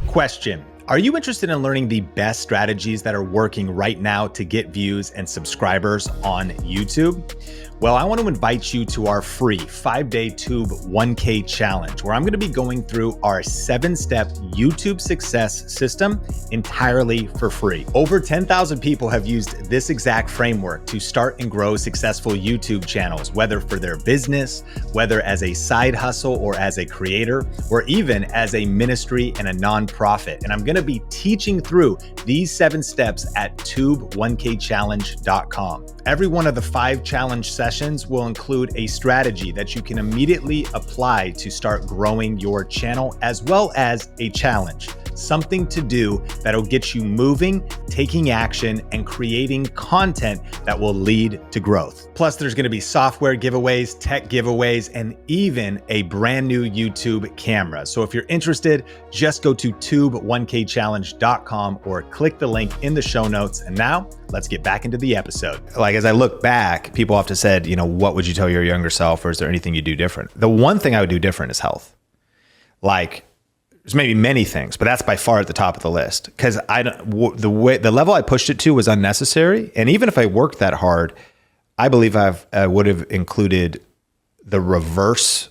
[SPEAKER 1] Question: are you interested in learning the best strategies that are working right now to get views and subscribers on YouTube? Well, I want to invite you to our free 5-day Tube 1K challenge, where I'm going to be going through our 7-step YouTube success system entirely for free. Over 10,000 people have used this exact framework to start and grow successful YouTube channels, whether for their business, whether as a side hustle or as a creator, or even as a ministry and a nonprofit. And I'm going to be teaching through these 7 steps at tube1kchallenge.com. Every one of the 5 challenge sessions will include a strategy that you can immediately apply to start growing your channel, as well as a challenge, something to do that'll get you moving, taking action, and creating content that will lead to growth. Plus, there's going to be software giveaways, tech giveaways, and even a brand new YouTube camera. So if you're interested, just go to tube1kchallenge.com or click the link in the show notes. And now let's get back into the episode. As I look back, people often said, what would you tell your younger self, or is there anything you do different? The one thing I would do different is health. There's maybe many things, but that's by far at the top of the list, because the level I pushed it to was unnecessary. And even if I worked that hard, I believe I would have included the reverse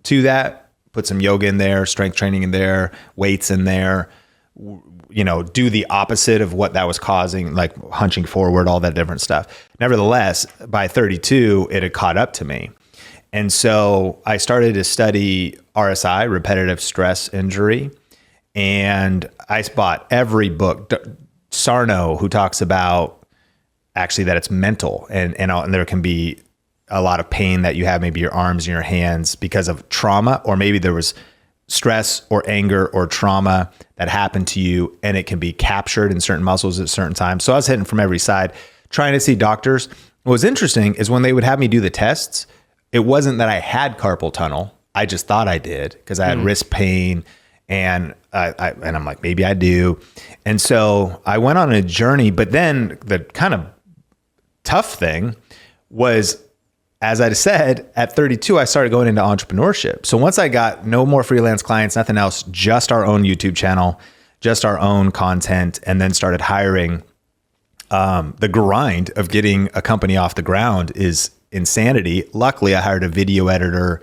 [SPEAKER 1] to that, put some yoga in there, strength training in there, weights in there, do the opposite of what that was causing, like hunching forward, all that different stuff. Nevertheless, by 32, it had caught up to me. And so I started to study RSI, repetitive stress injury. And I bought every book. Sarno, who talks about actually that it's mental and there can be a lot of pain that you have, maybe your arms and your hands because of trauma, or maybe there was stress or anger or trauma that happened to you, and it can be captured in certain muscles at certain times. So I was hitting from every side, trying to see doctors. What was interesting is when they would have me do the tests, it wasn't that I had carpal tunnel. I just thought I did because I had wrist pain, and I'm like, maybe I do. And so I went on a journey, but then the kind of tough thing was, as I said, at 32, I started going into entrepreneurship. So once I got no more freelance clients, nothing else, just our own YouTube channel, just our own content, and then started hiring, the grind of getting a company off the ground is insanity. Luckily, I hired a video editor,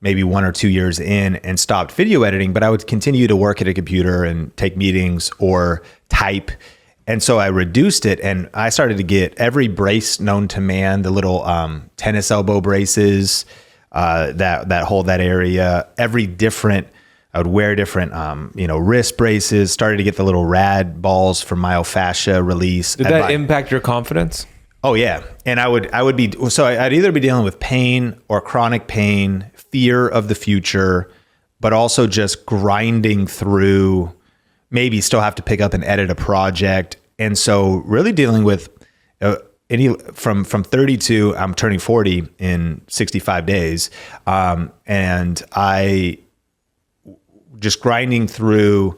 [SPEAKER 1] maybe 1 or 2 years in and stopped video editing, but I would continue to work at a computer and take meetings or type. And so I reduced it, and I started to get every brace known to man, the little tennis elbow braces that hold that area, every different, I would wear different, wrist braces, started to get the little rad balls for myofascia release.
[SPEAKER 2] Did that impact your confidence?
[SPEAKER 1] Oh yeah. And I'd either be dealing with pain or chronic pain, fear of the future, but also just grinding through, maybe still have to pick up and edit a project. And so really dealing with from 32, I'm turning 40 in 65 days. And I just grinding through,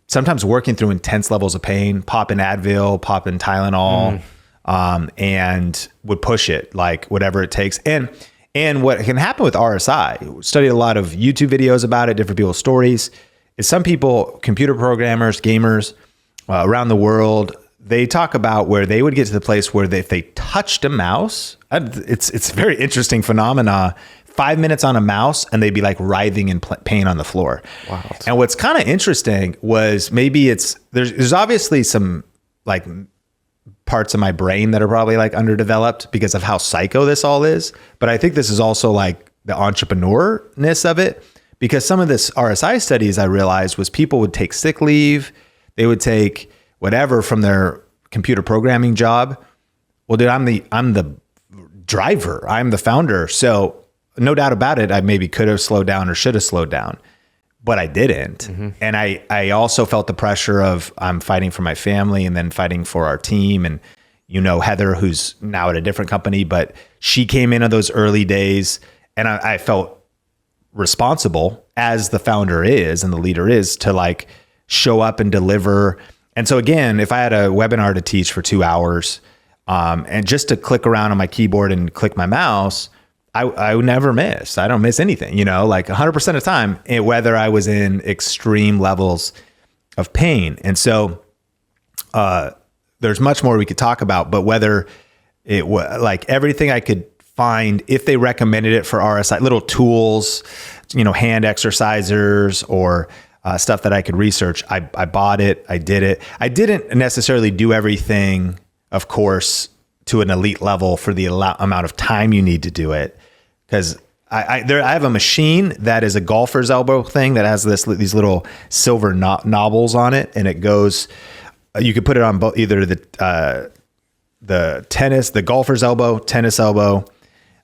[SPEAKER 1] sometimes working through intense levels of pain, popping Advil, popping Tylenol, and would push it like whatever it takes. And what can happen with RSI, studied a lot of YouTube videos about it, different people's stories, is some people, computer programmers, gamers around the world, they talk about where they would get to the place where if they touched a mouse, it's a very interesting phenomena, 5 minutes on a mouse and they'd be like writhing in pain on the floor.
[SPEAKER 2] Wow.
[SPEAKER 1] And what's kind of interesting was maybe there's obviously some like parts of my brain that are probably like underdeveloped because of how psycho this all is. But I think this is also like the entrepreneurness of it, because some of this RSI studies I realized was people would take sick leave. They would take whatever from their computer programming job. Well, dude, I'm the driver. I'm the founder. So no doubt about it, I maybe could have slowed down or should have slowed down, but I didn't. Mm-hmm. And I also felt the pressure of I'm fighting for my family and then fighting for our team. And, Heather, who's now at a different company, but she came in those early days, and I felt responsible, as the founder is and the leader is, to like show up and deliver. And so again, if I had a webinar to teach for 2 hours, and just to click around on my keyboard and click my mouse, I would never miss. I don't miss anything, like 100% of the time, whether I was in extreme levels of pain. And so there's much more we could talk about, but whether it was like everything I could find, if they recommended it for RSI, little tools, hand exercisers or stuff that I could research, I bought it. I did it. I didn't necessarily do everything, of course, to an elite level for the amount of time you need to do it. Because I have a machine that is a golfer's elbow thing that has these little silver knobbles on it, and it goes. You could put it on both, either the golfer's elbow, tennis elbow,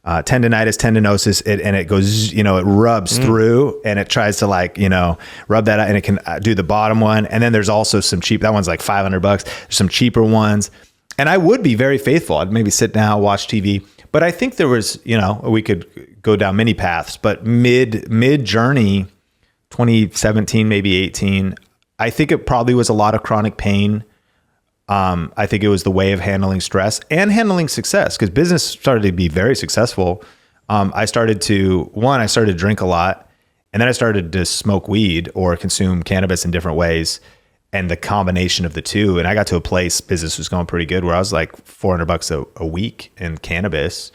[SPEAKER 1] tendonitis, tendinosis, and it goes. It rubs through, and it tries to rub that out, and it can do the bottom one. And then there's also some cheap. That one's like $500. There's some cheaper ones. And I would be very faithful. I'd maybe sit down, watch TV. But I think there was, we could go down many paths. But mid journey, 2017, maybe 18, I think it probably was a lot of chronic pain. I think it was the way of handling stress and handling success, because business started to be very successful. I started to drink a lot, and then I started to smoke weed or consume cannabis in different ways. And the combination of the two, and I got to a place, business was going pretty good, where I was like $400 a week in cannabis.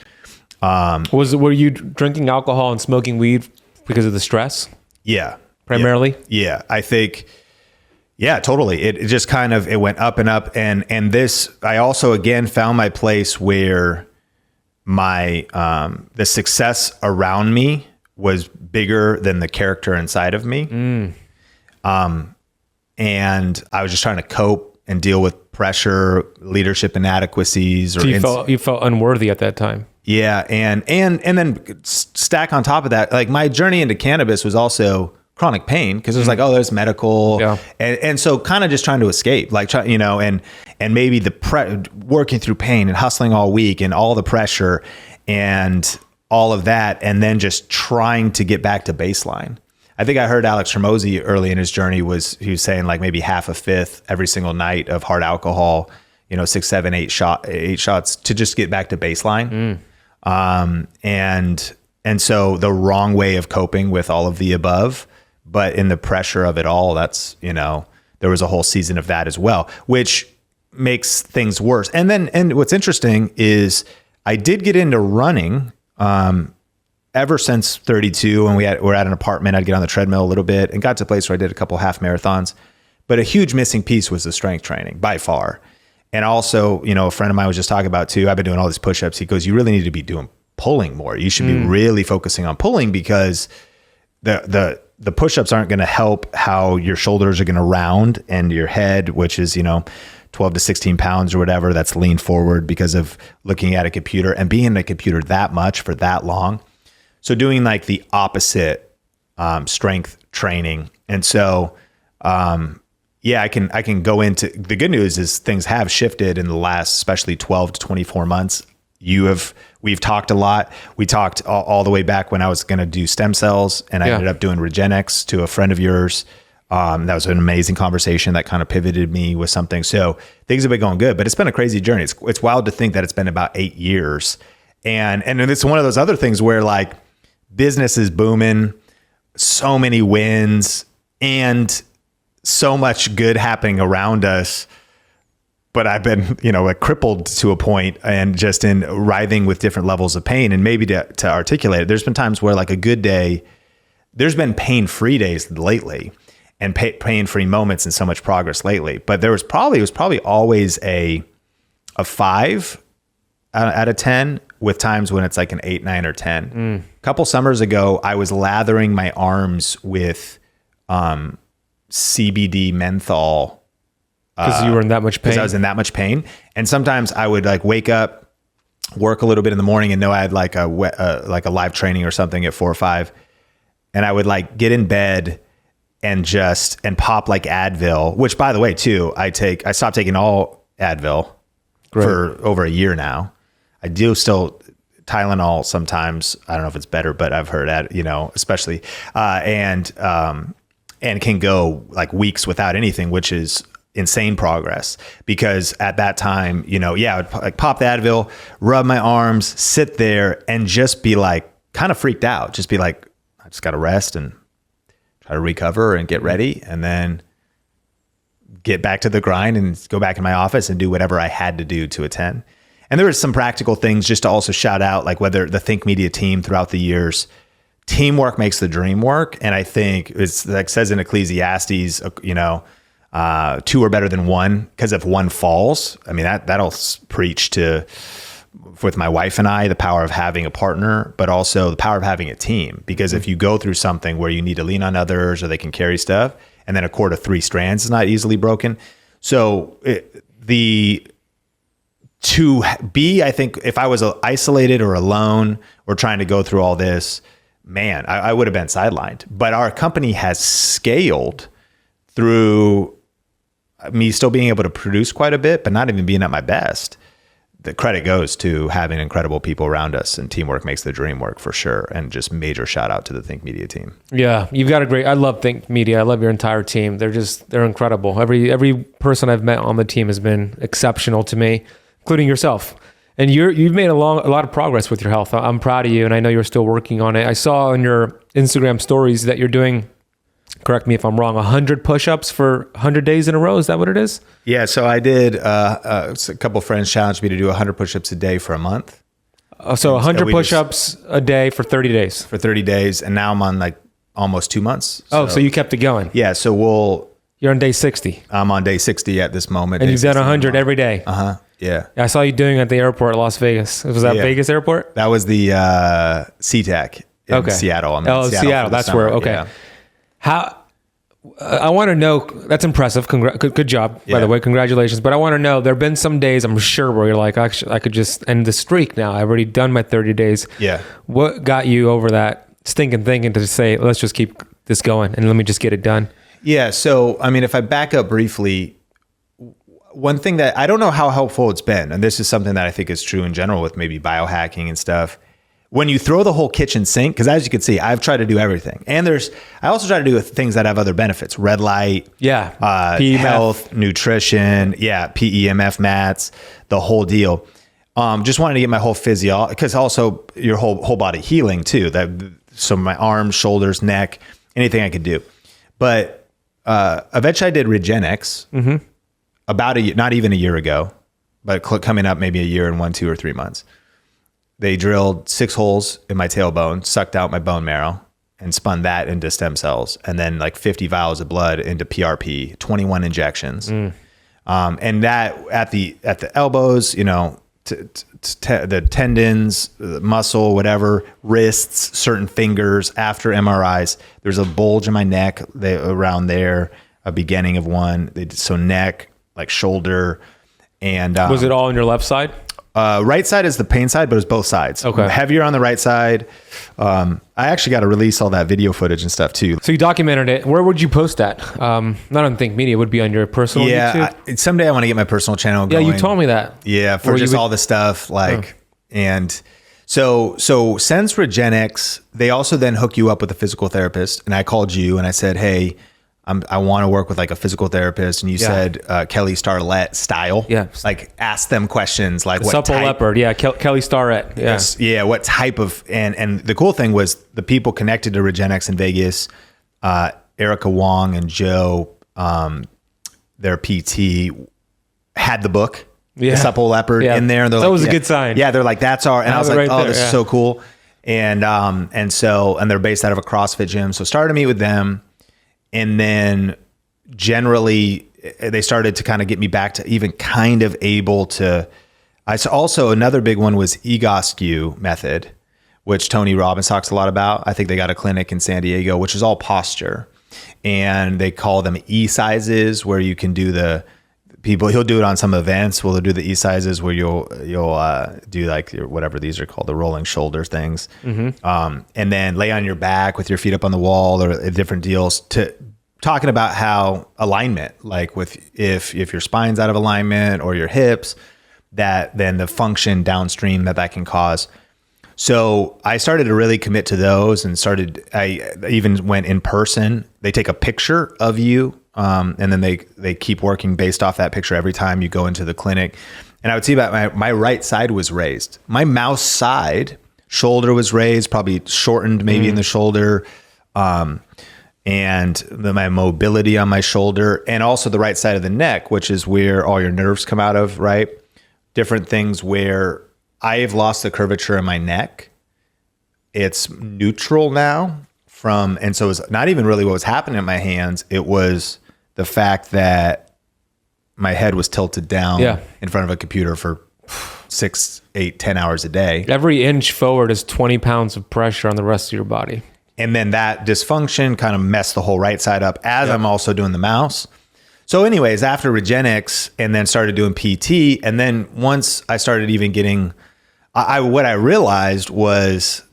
[SPEAKER 2] Were you drinking alcohol and smoking weed because of the stress?
[SPEAKER 1] Yeah,
[SPEAKER 2] primarily.
[SPEAKER 1] Yeah, I think. Yeah, totally. It just kind of it went up and up, and this I also again found my place where my the success around me was bigger than the character inside of me. And I was just trying to cope and deal with pressure, leadership inadequacies.
[SPEAKER 2] So you felt unworthy at that time.
[SPEAKER 1] Yeah, and then stack on top of that, like my journey into cannabis was also chronic pain, because it was like, oh, there's medical, and so kind of just trying to escape, like and maybe working through pain and hustling all week and all the pressure and all of that, and then just trying to get back to baseline. I think I heard Alex Hormozy early in his journey he was saying like maybe half a fifth every single night of hard alcohol, 6, 7, 8 shots to just get back to baseline. And so the wrong way of coping with all of the above, but in the pressure of it all, that's, there was a whole season of that as well, which makes things worse. And what's interesting is I did get into running, ever since 32, when we're at an apartment, I'd get on the treadmill a little bit and got to a place where I did a couple half marathons. But a huge missing piece was the strength training by far. And also, a friend of mine was just talking about too, I've been doing all these push-ups. He goes, you really need to be doing pulling more. You should be really focusing on pulling, because the push-ups aren't going to help how your shoulders are going to round, and your head, which is, 12 to 16 pounds or whatever, that's leaned forward because of looking at a computer and being in a computer that much for that long. So doing like the opposite strength training. And so, I can go into, the good news is things have shifted in the last, especially 12 to 24 months. We've talked a lot. We talked all the way back when I was going to do stem cells, and I ended up doing Regenix to a friend of yours. That was an amazing conversation that kind of pivoted me with something. So things have been going good, but it's been a crazy journey. It's wild to think that it's been about 8 years. And it's one of those other things where like business is booming, so many wins and so much good happening around us. But I've been, like crippled to a point and just in writhing with different levels of pain. And maybe to articulate it, there's been times where like a good day, there's been pain-free days lately, and pain-free moments and so much progress lately. But it was probably always a 5 out of 10, with times when it's like an 8, 9, or 10. A couple summers ago, I was lathering my arms with CBD menthol.
[SPEAKER 2] Because you were in that much pain?
[SPEAKER 1] Because I was in that much pain. And sometimes I would like wake up, work a little bit in the morning, and know I had like a live training or something at 4 or 5. And I would like get in bed and pop like Advil, which by the way too, I stopped taking all Advil for over a year now. I do still Tylenol sometimes. I don't know if it's better, but I've heard especially, and can go like weeks without anything, which is insane progress, because at that time, I would like pop the Advil, rub my arms, sit there and just be like kind of freaked out. Just be like, I just got to rest and try to recover and get ready, and then get back to the grind and go back in my office and do whatever I had to do to attend. And there were some practical things just to also shout out, like whether the Think Media team throughout the years, teamwork makes the dream work. And I think it's like says in Ecclesiastes, 2 are better than 1, because if one falls, I mean, that'll preach to, with my wife and I, the power of having a partner, but also the power of having a team. Because if you go through something where you need to lean on others or they can carry stuff, and then a cord of 3 strands is not easily broken. So I think if I was isolated or alone or trying to go through all this, man, I would have been sidelined. But our company has scaled through me still being able to produce quite a bit, but not even being at my best. The credit goes to having incredible people around us, and teamwork makes the dream work for sure. And just major shout out to the Think Media team. Yeah,
[SPEAKER 2] you've got I love Think Media. I love your entire team. They're incredible. Every person I've met on the team has been exceptional to me, including yourself. And you've made a lot of progress with your health. I'm proud of you, and I know you're still working on it. I saw in your Instagram stories that you're doing, correct me if I'm wrong, 100 push-ups for 100 days in a row. Is that what it is?
[SPEAKER 1] Yeah. So I did, a couple of friends challenged me to do 100 push-ups a day for a month.
[SPEAKER 2] So 100 push-ups a day for 30 days.
[SPEAKER 1] For 30 days. And now I'm on like almost 2 months.
[SPEAKER 2] So you kept it going.
[SPEAKER 1] Yeah. So
[SPEAKER 2] you're on day 60.
[SPEAKER 1] I'm on day 60 at this moment.
[SPEAKER 2] And you've done 100 every day.
[SPEAKER 1] Uh-huh. Yeah.
[SPEAKER 2] I saw you doing it at the airport at Las Vegas. Was that Vegas airport?
[SPEAKER 1] That was the SeaTac in Seattle. I'm in
[SPEAKER 2] Seattle. That's
[SPEAKER 1] summer.
[SPEAKER 2] where, okay. Yeah. I want to know, that's impressive. Good job, by the way. Congratulations. But I want to know, there have been some days, I'm sure, where you're like, actually, I could just end the streak now. I've already done my 30 days.
[SPEAKER 1] Yeah.
[SPEAKER 2] What got you over that stinking thinking to say, let's just keep this going and let me just get it done?
[SPEAKER 1] Yeah. So, I mean, if I back up briefly, one thing that I don't know how helpful it's been, and this is something that I think is true in general with maybe biohacking and stuff, when you throw the whole kitchen sink, because as you can see, I've tried to do everything. And I also try to do things that have other benefits, red light, health, nutrition, PEMF mats, the whole deal. Just wanted to get my whole physiology, because also your whole body healing too. So my arms, shoulders, neck, anything I could do. But eventually I did Regenix about not even a year ago, but coming up maybe a year and 1, 2, or 3 months. they drilled 6 holes in my tailbone, sucked out my bone marrow, and spun that into stem cells, and then like 50 vials of blood into PRP, 21 injections. And that at the elbows, you know, the tendons, the muscle, whatever, wrists, certain fingers. After MRIs, there's a bulge in my neck around there, a beginning of one. So neck, like shoulder, and
[SPEAKER 2] was it all on your left side?
[SPEAKER 1] Right side is the pain side, but it's both sides.
[SPEAKER 2] Okay.
[SPEAKER 1] I'm heavier on the right side. I actually got to release all that video footage and stuff too.
[SPEAKER 2] So you documented it. Where would you post that? Not on Think Media. It would be on your personal YouTube?
[SPEAKER 1] Someday I want to get my personal channel going.
[SPEAKER 2] Yeah, you told me that.
[SPEAKER 1] Yeah, for just all the stuff and so since Regenix, they also then hook you up with a physical therapist. And I called you and I said, hey, I want to work with like a physical therapist. And you said Kelly Starrett style.
[SPEAKER 2] Yeah.
[SPEAKER 1] Like ask them questions like what
[SPEAKER 2] Supple
[SPEAKER 1] type.
[SPEAKER 2] Leopard. Yeah. Kelly Starrett. Yeah.
[SPEAKER 1] Yes. Yeah. What type of, and the cool thing was the people connected to Regenix in Vegas, Erica Wong and Joe, their PT, had the book. The Supple Leopard in there. And they're
[SPEAKER 2] that
[SPEAKER 1] like,
[SPEAKER 2] was a good sign.
[SPEAKER 1] Yeah. They're like, that's our, and I was like,
[SPEAKER 2] right
[SPEAKER 1] this is so cool. And they're based out of a CrossFit gym. So started to meet with them. And then generally they started to kind of get me back to even kind of able to, also another big one was EGOSQ method, which Tony Robbins talks a lot about. I think they got a clinic in San Diego, which is all posture. And they call them E sizes, where you can do he'll do it on some events. They'll do the E sizes where you'll do like whatever these are called, the rolling shoulder things. And then lay on your back with your feet up on the wall, or different deals, to talking about how alignment, like if your spine's out of alignment or your hips, that then the function downstream that can cause. So I started to really commit to those, and I even went in person. They take a picture of you, and then they keep working based off that picture every time you go into the clinic. And I would see that my right side was raised. My mouse side shoulder was raised, probably shortened maybe in the shoulder, and my mobility on my shoulder, and also the right side of the neck, which is where all your nerves come out of, right? Different things where I have lost the curvature in my neck. It's neutral now and so it's not even really what was happening in my hands. It was the fact that my head was tilted down in front of a computer for 6, 8, 10 hours a day.
[SPEAKER 2] Every inch forward is 20 pounds of pressure on the rest of your body.
[SPEAKER 1] And then that dysfunction kind of messed the whole right side up as I'm also doing the mouse. So anyways, after Regenix, and then started doing PT. And then once I started even getting, what I realized was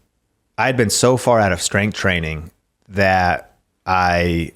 [SPEAKER 1] I'd been so far out of strength training that I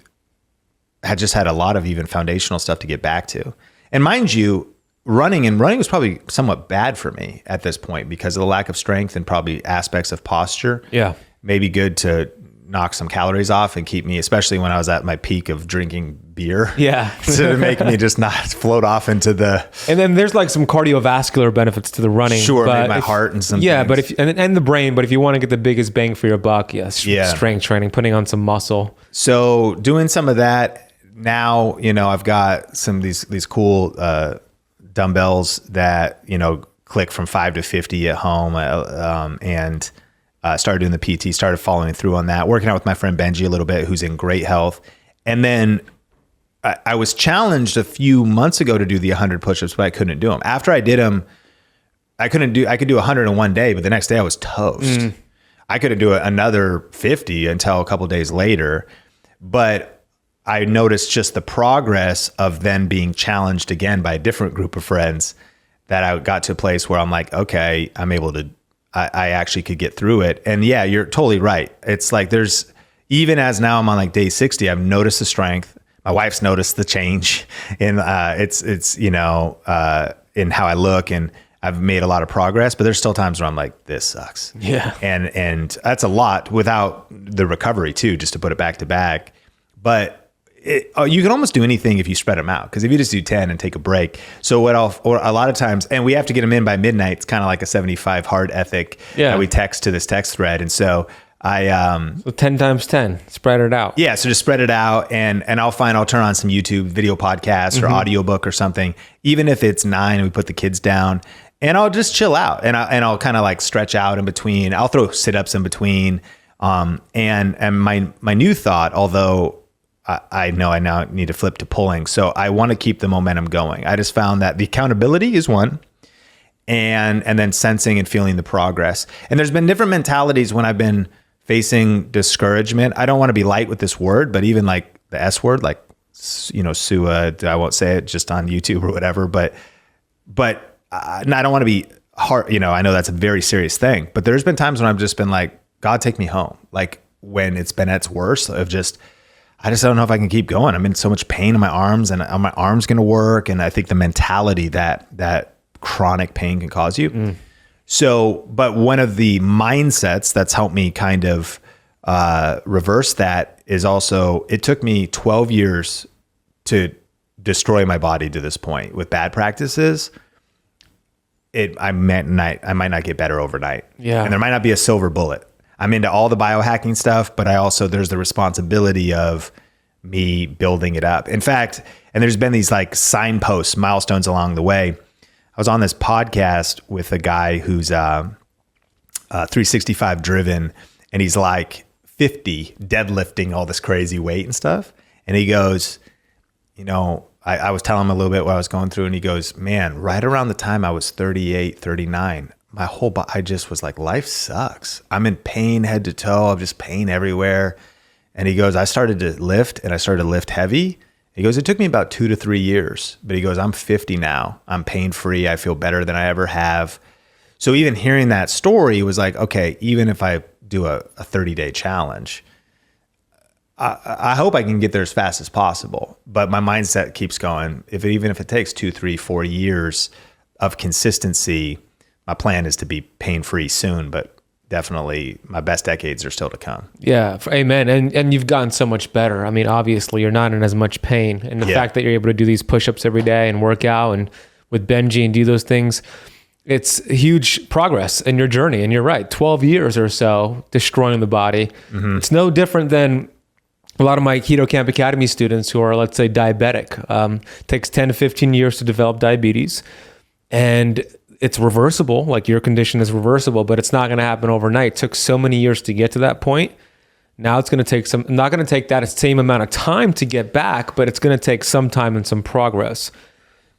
[SPEAKER 1] had just had a lot of even foundational stuff to get back to. And mind you, running was probably somewhat bad for me at this point because of the lack of strength and probably aspects of posture.
[SPEAKER 2] Yeah.
[SPEAKER 1] Maybe good to knock some calories off and keep me, especially when I was at my peak of drinking beer.
[SPEAKER 2] Yeah.
[SPEAKER 1] To make me just not float off into the...
[SPEAKER 2] And then there's like some cardiovascular benefits to the running.
[SPEAKER 1] Sure, maybe my heart and some
[SPEAKER 2] things.
[SPEAKER 1] But
[SPEAKER 2] and the brain, but if you want to get the biggest bang for your buck, strength training, putting on some muscle.
[SPEAKER 1] So doing some of that now, I've got some of these cool dumbbells that, click from 5 to 50 at home, and started doing the PT, started following through on that, working out with my friend Benji a little bit, who's in great health. And then I was challenged a few months ago to do the 100 push-ups, but I couldn't do them. After I did them, I could do 100 in one day, but the next day I was toast. I couldn't do another 50 until a couple of days later. But I noticed just the progress of then being challenged again by a different group of friends, that I got to a place where I'm like, okay, I'm able to, I actually could get through it. And yeah, you're totally right. It's like even as now I'm on like day 60, I've noticed the strength. My wife's noticed the change in in how I look, and I've made a lot of progress, but there's still times where I'm like, this sucks.
[SPEAKER 2] Yeah.
[SPEAKER 1] And that's a lot without the recovery too, just to put it back to back. But you can almost do anything if you spread them out. Because if you just do 10 and take a break. So or a lot of times, and we have to get them in by midnight. It's kind of like a 75 hard ethic that we text to this text thread. And so
[SPEAKER 2] so 10 times 10, spread it out.
[SPEAKER 1] Yeah. So just spread it out, and I'll turn on some YouTube video podcast or audiobook or something, even if it's 9 and we put the kids down, and I'll just chill out, and I'll kind of like stretch out in between. I'll throw sit-ups in between. And my new thought, although I know I now need to flip to pulling, so I want to keep the momentum going. I just found that the accountability is one, and then sensing and feeling the progress. And there's been different mentalities when I've been facing discouragement. I don't want to be light with this word, but even like the S word, like, SUA, I won't say it just on YouTube or whatever, but I don't want to be hard. I know that's a very serious thing, but there's been times when I've just been like, God, take me home. Like when it's been at its worst of I just don't know if I can keep going. I'm in so much pain in my arms, and are my arms going to work? And I think the mentality that chronic pain can cause you. So, but one of the mindsets that's helped me kind of reverse that is also, it took me 12 years to destroy my body to this point with bad practices. I might not get better overnight.
[SPEAKER 2] Yeah.
[SPEAKER 1] And there might not be a silver bullet. I'm into all the biohacking stuff, but there's the responsibility of me building it up. In fact, and there's been these like signposts, milestones along the way. I was on this podcast with a guy who's 365 driven, and he's like 50 deadlifting all this crazy weight and stuff. And he goes, I was telling him a little bit what I was going through, and he goes, man, right around the time I was 38, 39, my whole body, I just was like, life sucks. I'm in pain head to toe. I'm just pain everywhere. And he goes, I started to lift, and I started to lift heavy. He goes, it took me about 2 to 3 years, but he goes, I'm 50 now. I'm pain free. I feel better than I ever have. So even hearing that story was like, okay, even if I do a 30-day challenge, I hope I can get there as fast as possible. But my mindset keeps going. Even if it takes 2, 3, 4 years of consistency, my plan is to be pain-free soon, but definitely my best decades are still to come.
[SPEAKER 2] Yeah. Amen. And you've gotten so much better. I mean, obviously you're not in as much pain, and the fact that you're able to do these push-ups every day and work out and with Benji and do those things, it's huge progress in your journey. And you're right. 12 years or so destroying the body. Mm-hmm. It's no different than a lot of my Keto Camp Academy students who are, let's say, diabetic. Takes 10 to 15 years to develop diabetes, and it's reversible. Like your condition is reversible, but it's not going to happen overnight. It took so many years to get to that point. Now it's going to take not going to take that same amount of time to get back, but it's going to take some time and some progress.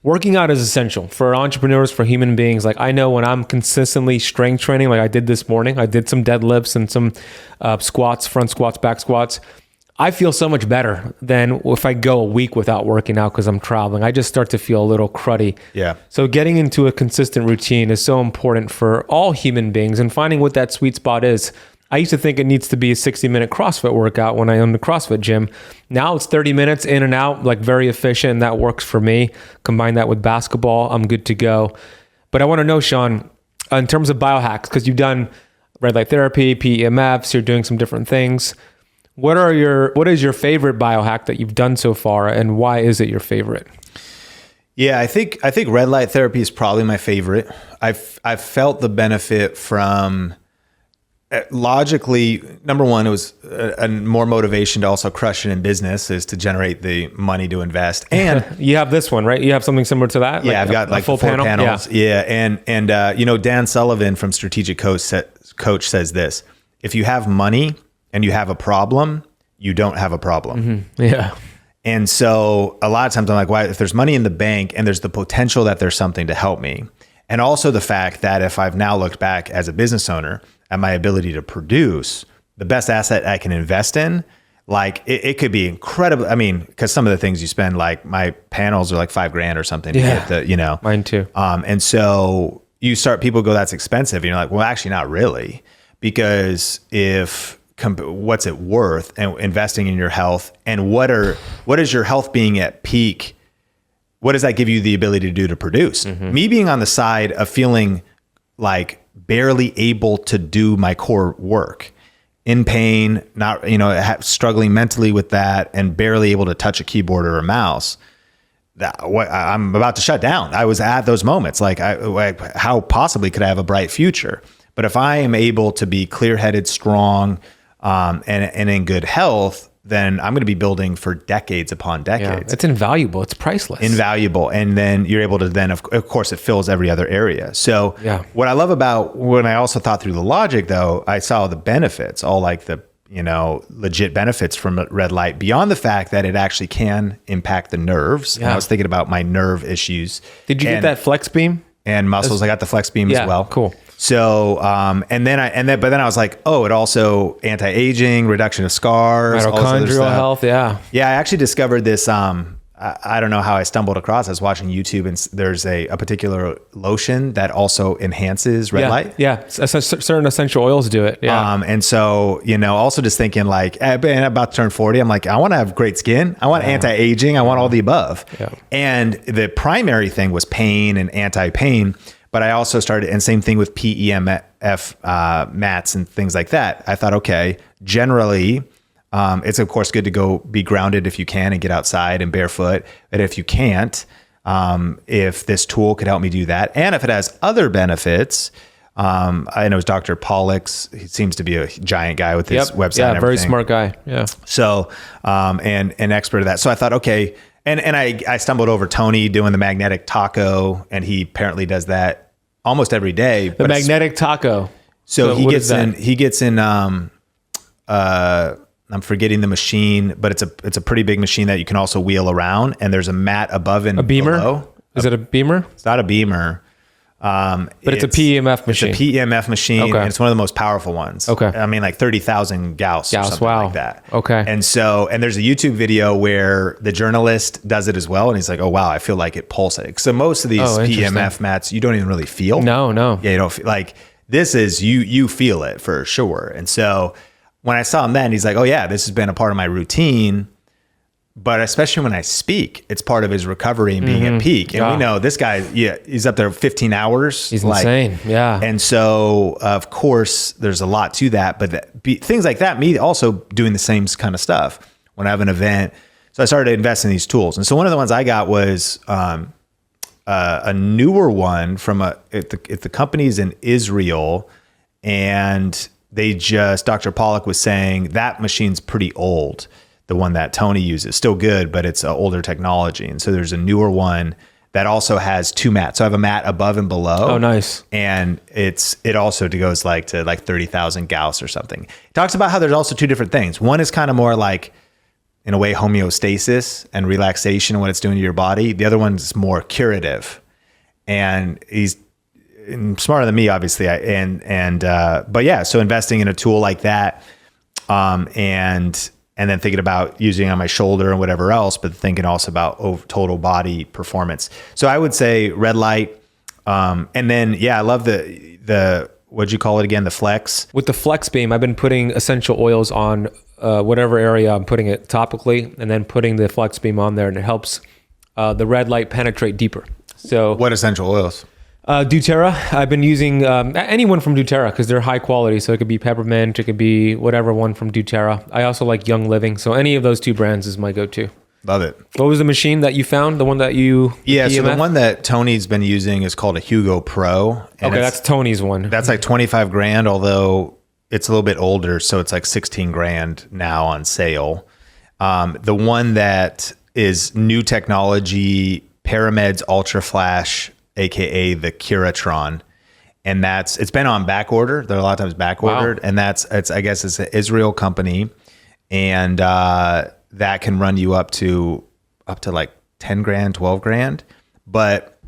[SPEAKER 2] Working out is essential for entrepreneurs, for human beings. Like I know when I'm consistently strength training, like I did this morning, I did some deadlifts and some squats, front squats, back squats. I feel so much better than if I go a week without working out because I'm traveling. I just start to feel a little cruddy. Yeah. So getting into a consistent routine is so important for all human beings, and finding what that sweet spot is. I used to think it needs to be a 60-minute CrossFit workout when I owned the CrossFit gym. Now it's 30 minutes in and out, like very efficient, and that works for me. Combine that with basketball, I'm good to go. But I want to know, Sean, in terms of biohacks, because you've done red light therapy, PEMFs, you're doing some different things. What is your favorite biohack that you've done so far, and why is it your favorite?
[SPEAKER 1] Yeah, I think red light therapy is probably my favorite. I've felt the benefit from, logically, number one, it was a more motivation to also crush it in business, is to generate the money to invest. And
[SPEAKER 2] you have this one, right? You have something similar to that?
[SPEAKER 1] Yeah, I've got like full 4 panels. Yeah. And Dan Sullivan from Strategic Coach says this: if you have money and you have a problem, you don't have a problem.
[SPEAKER 2] Mm-hmm. Yeah.
[SPEAKER 1] And so a lot of times I'm like, why, if there's money in the bank and there's the potential that there's something to help me. And also the fact that if I've now looked back as a business owner at my ability to produce, the best asset I can invest in, like it could be incredible. I mean, because some of the things you spend, like my panels are like $5,000 or something to get the,
[SPEAKER 2] Mine too.
[SPEAKER 1] And so people go, that's expensive. And you're like, well, actually not really, because what's it worth, and investing in your health, and what is your health being at peak? What does that give you the ability to do to produce? Mm-hmm. Me being on the side of feeling like barely able to do my core work, in pain, not, struggling mentally with that, and barely able to touch a keyboard or a mouse, I'm about to shut down. I was at those moments, like how possibly could I have a bright future? But if I am able to be clear-headed, strong, and in good health, then I'm going to be building for decades upon decades.
[SPEAKER 2] Yeah, it's invaluable. It's priceless.
[SPEAKER 1] Invaluable. And then you're able to then, of course, it fills every other area. So what I love about when I also thought through the logic, though, I saw the benefits, all like the, legit benefits from red light beyond the fact that it actually can impact the nerves. And I was thinking about my nerve issues.
[SPEAKER 2] Did you get that flex beam?
[SPEAKER 1] And muscles. I got the flex beam as well.
[SPEAKER 2] Cool.
[SPEAKER 1] So, but then I was like, oh, it also anti-aging, reduction of scars,
[SPEAKER 2] mitochondrial health. Yeah.
[SPEAKER 1] Yeah. I actually discovered this. I don't know how I stumbled across. I was watching YouTube, and there's a particular lotion that also enhances red light.
[SPEAKER 2] Yeah. Certain essential oils do it. Yeah.
[SPEAKER 1] And so, also just thinking like, I'm about to turn 40. I'm like, I want to have great skin. I want anti-aging. I want all the above.
[SPEAKER 2] Yeah.
[SPEAKER 1] And the primary thing was pain and anti-pain. But I also started, and same thing with PEMF mats and things like that. I thought, okay, generally, it's of course good to go be grounded if you can and get outside and barefoot. But if you can't, if this tool could help me do that, and if it has other benefits, I know it's Dr. Pollux. He seems to be a giant guy with his website.
[SPEAKER 2] Yeah,
[SPEAKER 1] and everything.
[SPEAKER 2] very smart guy. Yeah.
[SPEAKER 1] So, and an expert at that. So I thought, okay. And I stumbled over Tony doing the magnetic taco, and he apparently does that almost every day.
[SPEAKER 2] The magnetic taco.
[SPEAKER 1] So he gets in, I'm forgetting the machine, but it's a pretty big machine that you can also wheel around, and there's a mat above and
[SPEAKER 2] a beamer.
[SPEAKER 1] Below.
[SPEAKER 2] Is it a beamer?
[SPEAKER 1] It's not a beamer.
[SPEAKER 2] But it's a PEMF machine.
[SPEAKER 1] It's a PEMF machine.
[SPEAKER 2] Okay.
[SPEAKER 1] And it's one of the most powerful ones.
[SPEAKER 2] Okay.
[SPEAKER 1] I mean, like 30,000 Gauss or something like that.
[SPEAKER 2] Okay.
[SPEAKER 1] And there's a YouTube video where the journalist does it as well. And he's like, oh, wow, I feel like it pulsating. So most of these PEMF mats, you don't even really feel.
[SPEAKER 2] No.
[SPEAKER 1] Yeah, you don't feel like this is, you feel it for sure. And so when I saw him then, he's like, oh yeah, this has been a part of my routine. But especially when I speak, it's part of his recovery and being at peak. And we know this guy, he's up there 15 hours.
[SPEAKER 2] He's insane. Yeah.
[SPEAKER 1] And so, of course, there's a lot to that. But things like that, me also doing the same kind of stuff when I have an event. So I started investing in these tools. And so one of the ones I got was a newer one from the company's in Israel. And Dr. Pollux was saying that machine's pretty old. The one that Tony uses, still good, but it's older technology. And so there's a newer one that also has two mats. So I have a mat above and below.
[SPEAKER 2] Oh, nice.
[SPEAKER 1] And it also goes to 30,000 Gauss or something. It talks about how there's also two different things. One is kind of more like, in a way, homeostasis and relaxation and what it's doing to your body. The other one's more curative. And he's smarter than me, obviously. But yeah, so investing in a tool like that, and then thinking about using it on my shoulder and whatever else, but thinking also about total body performance. So I would say red light. And then, I love the what'd you call it again? The flex.
[SPEAKER 2] With the flex beam, I've been putting essential oils on whatever area I'm putting it topically, and then putting the flex beam on there, and it helps the red light penetrate deeper. So
[SPEAKER 1] what essential oils?
[SPEAKER 2] doTERRA. I've been using anyone from doTERRA because they're high quality. So it could be peppermint, it could be whatever one from doTERRA. I also like Young Living. So any of those two brands is my go-to.
[SPEAKER 1] Love it.
[SPEAKER 2] What was the machine that you found? The one that you...
[SPEAKER 1] Yeah, so the one that Tony's been using is called a Hugo Pro.
[SPEAKER 2] And okay, that's Tony's one.
[SPEAKER 1] That's like 25 grand, although it's a little bit older. So it's like 16 grand now on sale. The one that is new technology, Paramed's Ultra Flash, AKA the Curatron. And it's been on back order. They're a lot of times back ordered. Wow. And I guess it's an Israel company. And that can run you up to like 10 grand, 12 grand. But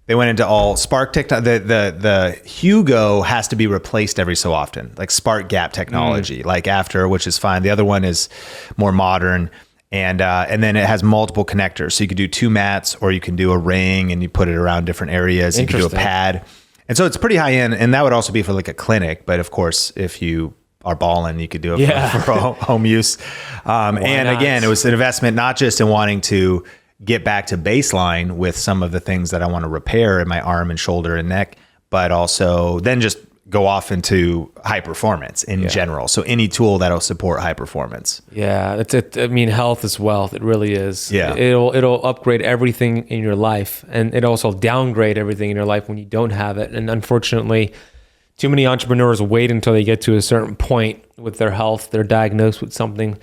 [SPEAKER 1] they went into all Spark technology. The Hugo has to be replaced every so often, like Spark Gap technology, like after, which is fine. The other one is more modern. And then it has multiple connectors. So you could do two mats, or you can do a ring and you put it around different areas. You can do a pad. And so it's pretty high end. And that would also be for like a clinic. But of course, if you are balling, you could do it for home use. And again, it was an investment, not just in wanting to get back to baseline with some of the things that I want to repair in my arm and shoulder and neck, but also then just go off into high performance in general. So any tool that'll support high performance.
[SPEAKER 2] Yeah, I mean, health is wealth. It really is.
[SPEAKER 1] Yeah.
[SPEAKER 2] It'll upgrade everything in your life, and it also downgrade everything in your life when you don't have it. And unfortunately, too many entrepreneurs wait until they get to a certain point with their health. They're diagnosed with something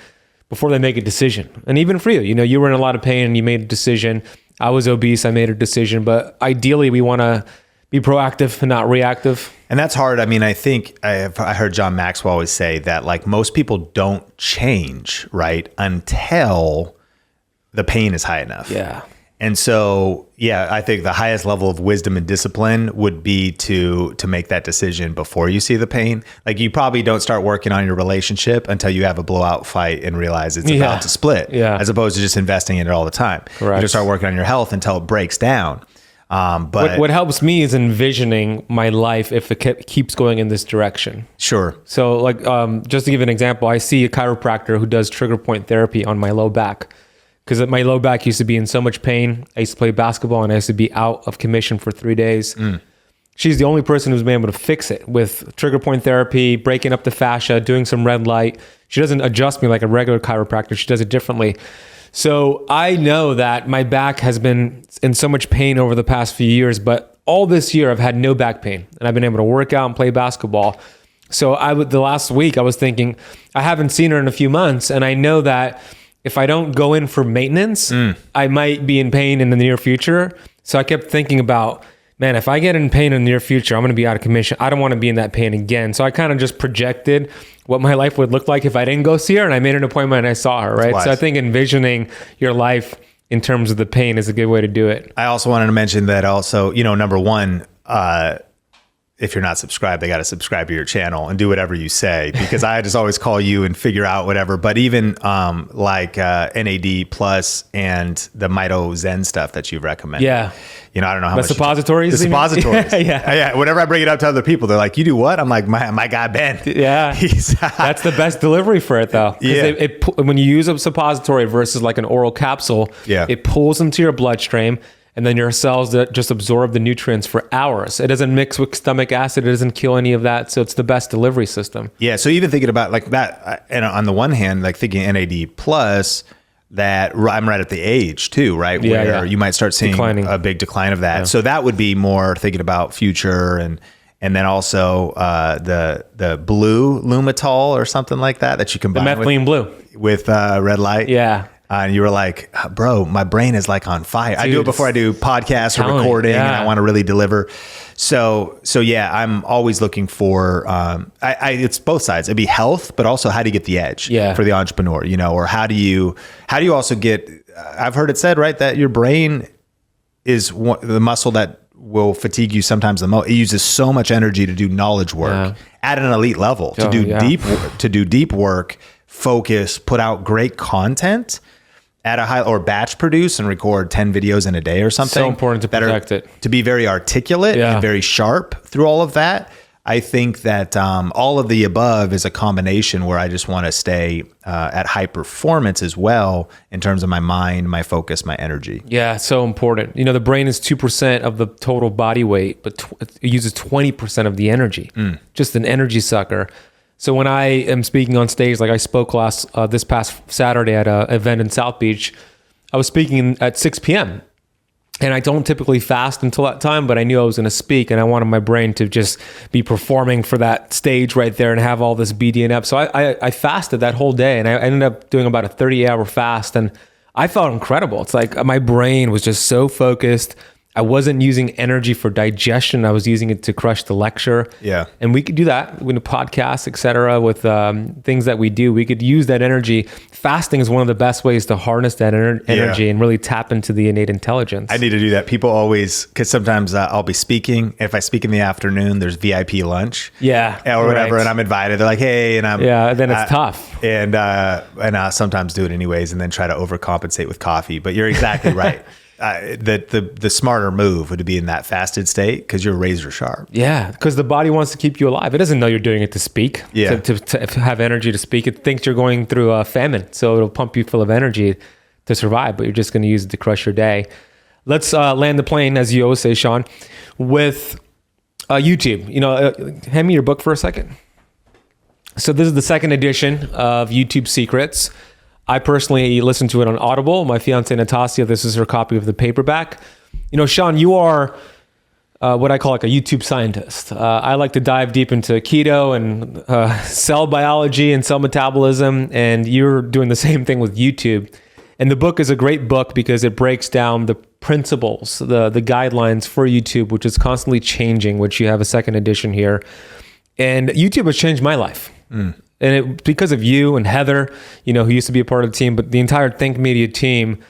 [SPEAKER 2] before they make a decision. And even for you, you were in a lot of pain and you made a decision. I was obese, I made a decision, but ideally we want to be proactive and not reactive.
[SPEAKER 1] And that's hard. I mean, I think I heard John Maxwell always say that like most people don't change, right, until the pain is high enough.
[SPEAKER 2] Yeah.
[SPEAKER 1] And so, yeah, I think the highest level of wisdom and discipline would be to make that decision before you see the pain. Like you probably don't start working on your relationship until you have a blowout fight and realize it's about to split, as opposed to just investing in it all the time.
[SPEAKER 2] Correct.
[SPEAKER 1] You don't start working on your health until it breaks down. But
[SPEAKER 2] what helps me is envisioning my life if it keeps going in this direction.
[SPEAKER 1] Sure.
[SPEAKER 2] So like, just to give an example, I see a chiropractor who does trigger point therapy on my low back. Because my low back used to be in so much pain. I used to play basketball and I used to be out of commission for 3 days. She's the only person who's been able to fix it with trigger point therapy, breaking up the fascia, doing some red light. She doesn't adjust me like a regular chiropractor. She does it differently. So I know that my back has been in so much pain over the past few years, but all this year I've had no back pain and I've been able to work out and play basketball. So the last week I was thinking, I haven't seen her in a few months and I know that if I don't go in for maintenance, I might be in pain in the near future. So I kept thinking about, man, if I get in pain in the near future, I'm going to be out of commission. I don't want to be in that pain again. So I kind of just projected what my life would look like if I didn't go see her. And I made an appointment and I saw her, right? So I think envisioning your life in terms of the pain is a good way to do it.
[SPEAKER 1] I also wanted to mention that also, number one, if you're not subscribed, they got to subscribe to your channel and do whatever you say, because I just always call you and figure out whatever. But even like NAD plus and the Mito Zen stuff that you've recommended.
[SPEAKER 2] Yeah.
[SPEAKER 1] I don't know how
[SPEAKER 2] the
[SPEAKER 1] much.
[SPEAKER 2] suppositories?
[SPEAKER 1] The suppositories.
[SPEAKER 2] Yeah.
[SPEAKER 1] Whenever I bring it up to other people, they're like, you do what? I'm like, my guy, Ben.
[SPEAKER 2] Yeah. That's the best delivery for it though.
[SPEAKER 1] Yeah.
[SPEAKER 2] When you use a suppository versus like an oral capsule, it pulls into your bloodstream. And then your cells that just absorb the nutrients for hours. It doesn't mix with stomach acid. It doesn't kill any of that. So it's the best delivery system.
[SPEAKER 1] Yeah. So even thinking about like that, and on the one hand, like thinking NAD plus, that I'm right at the age too, right? Where you might start seeing a big decline of that. Yeah. So that would be more thinking about future and then also the blue Lumitol or something like that you combine
[SPEAKER 2] the methylene blue
[SPEAKER 1] with red light.
[SPEAKER 2] Yeah.
[SPEAKER 1] And you were like, bro, my brain is like on fire. Dude, I do it before I do podcasts or recording, and I want to really deliver. So yeah, I'm always looking for, it's both sides. It'd be health, but also how do you get the edge for the entrepreneur, or how do you also get, I've heard it said, right, that your brain is the muscle that will fatigue you sometimes the most. It uses so much energy to do knowledge work at an elite level, to do deep work, focus, put out great content at a high, or batch produce and record 10 videos in a day or something.
[SPEAKER 2] So important to protect it.
[SPEAKER 1] To be very articulate and very sharp through all of that. I think that all of the above is a combination where I just want to stay at high performance as well in terms of my mind, my focus, my energy.
[SPEAKER 2] Yeah, so important. The brain is 2% of the total body weight, but it uses 20% of the energy. Just an energy sucker. So when I am speaking on stage, like I spoke this past Saturday at an event in South Beach, I was speaking at 6 p.m. And I don't typically fast until that time, but I knew I was going to speak and I wanted my brain to just be performing for that stage right there and have all this BDNF. So I fasted that whole day and I ended up doing about a 30-hour fast and I felt incredible. It's like my brain was just so focused. I wasn't using energy for digestion. I was using it to crush the lecture.
[SPEAKER 1] Yeah.
[SPEAKER 2] And we could do that with a podcast, et cetera, with things that we do. We could use that energy. Fasting is one of the best ways to harness that energy and really tap into the innate intelligence.
[SPEAKER 1] I need to do that. People always, because sometimes I'll be speaking. If I speak in the afternoon, there's VIP lunch.
[SPEAKER 2] Yeah.
[SPEAKER 1] Or whatever. And I'm invited. They're like, hey, and I'm.
[SPEAKER 2] Yeah, then it's tough.
[SPEAKER 1] And I sometimes do it anyways and then try to overcompensate with coffee. But you're exactly right. The smarter move would be in that fasted state because you're razor sharp.
[SPEAKER 2] Yeah, because the body wants to keep you alive. It doesn't know you're doing it to speak, to have energy to speak. It thinks you're going through a famine, so it'll pump you full of energy to survive, but you're just going to use it to crush your day. Let's land the plane, as you always say, Sean, with YouTube. Hand me your book for a second. So this is the second edition of YouTube Secrets. I personally listen to it on Audible. My fiance Natasha, this is her copy of the paperback. Sean, you are what I call like a YouTube scientist. I like to dive deep into keto and cell biology and cell metabolism, and you're doing the same thing with YouTube. And the book is a great book because it breaks down the principles, the guidelines for YouTube, which is constantly changing, which you have a second edition here. And YouTube has changed my life. And because of you and Heather, who used to be a part of the team, but the entire Think Media team,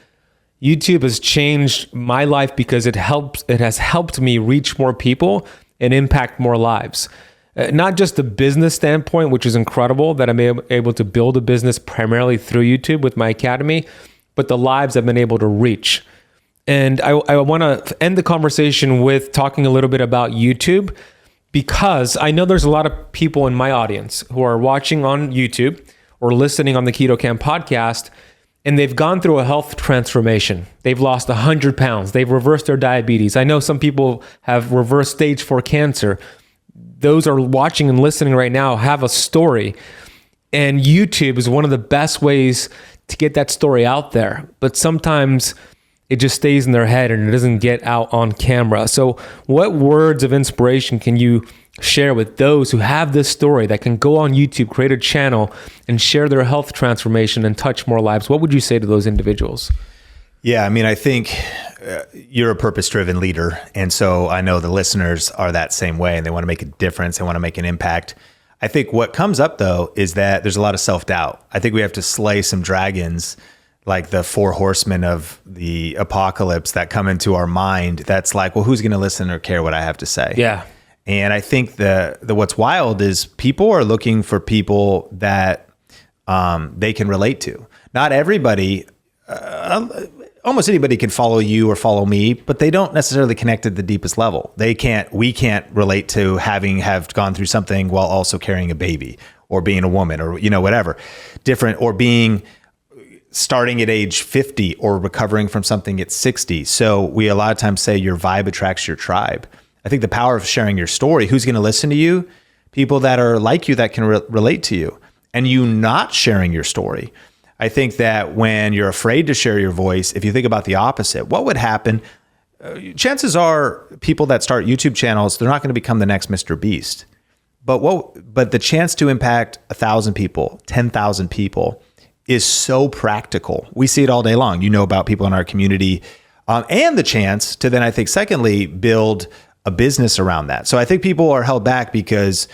[SPEAKER 2] YouTube has changed my life because it has helped me reach more people and impact more lives. Not just the business standpoint, which is incredible that I'm able to build a business primarily through YouTube with my academy, but the lives I've been able to reach. And I want to end the conversation with talking a little bit about YouTube, because I know there's a lot of people in my audience who are watching on YouTube or listening on the Keto Camp podcast, and they've gone through a health transformation. They've lost 100 pounds. They've reversed their diabetes. I know some people have reversed stage 4 cancer. Those are watching and listening right now have a story. And YouTube is one of the best ways to get that story out there. But sometimes it just stays in their head and it doesn't get out on camera. So what words of inspiration can you share with those who have this story that can go on YouTube, create a channel, and share their health transformation and touch more lives? What would you say to those individuals?
[SPEAKER 1] Yeah, I mean, I think you're a purpose-driven leader. And so I know the listeners are that same way, and they want to make a difference. They want to make an impact. I think what comes up, though, is that there's a lot of self-doubt. I think we have to slay some dragons, like the 4 horsemen of the apocalypse that come into our mind. That's like, well, who's going to listen or care what I have to say?
[SPEAKER 2] Yeah.
[SPEAKER 1] And I think the what's wild is people are looking for people that they can relate to. Not everybody, almost anybody can follow you or follow me, but they don't necessarily connect at the deepest level. We can't relate to have gone through something while also carrying a baby or being a woman or, whatever different, or being starting at age 50 or recovering from something at 60. So we a lot of times say your vibe attracts your tribe. I think the power of sharing your story, who's going to listen to you? People that are like you, that can relate to you. And you not sharing your story. I think that when you're afraid to share your voice, if you think about the opposite, what would happen? Chances are people that start YouTube channels, they're not going to become the next Mr. Beast. But the chance to impact 1,000 people, 10,000 people is so practical. We see it all day long. About people in our community, and the chance to then, I think, secondly, build a business around that. So I think people are held back because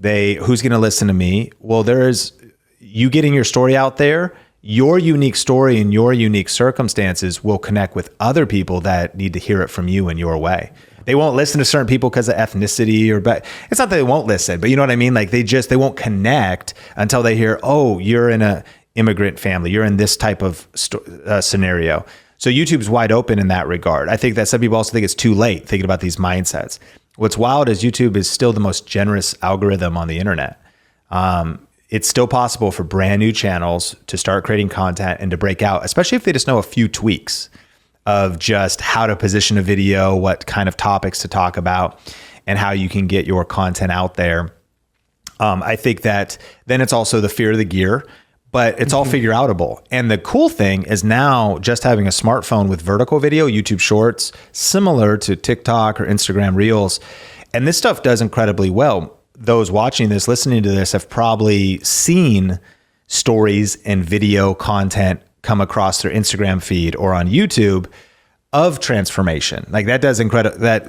[SPEAKER 1] who's going to listen to me? Well, there's you getting your story out there. Your unique story and your unique circumstances will connect with other people that need to hear it from you in your way. They won't listen to certain people because of ethnicity but it's not that they won't listen, but you know what I mean? Like they won't connect until they hear, oh, you're in a immigrant family. You're in this type of scenario. So YouTube's wide open in that regard. I think that some people also think it's too late thinking about these mindsets. What's wild is YouTube is still the most generous algorithm on the internet. It's still possible for brand new channels to start creating content and to break out, especially if they just know a few tweaks of just how to position a video, what kind of topics to talk about, and how you can get your content out there. I think that then it's also the fear of the gear, but it's all figure outable. And the cool thing is now just having a smartphone with vertical video, YouTube Shorts, similar to TikTok or Instagram Reels. And this stuff does incredibly well. Those watching this, listening to this, have probably seen stories and video content come across their Instagram feed or on YouTube of transformation. Like that does incredible, that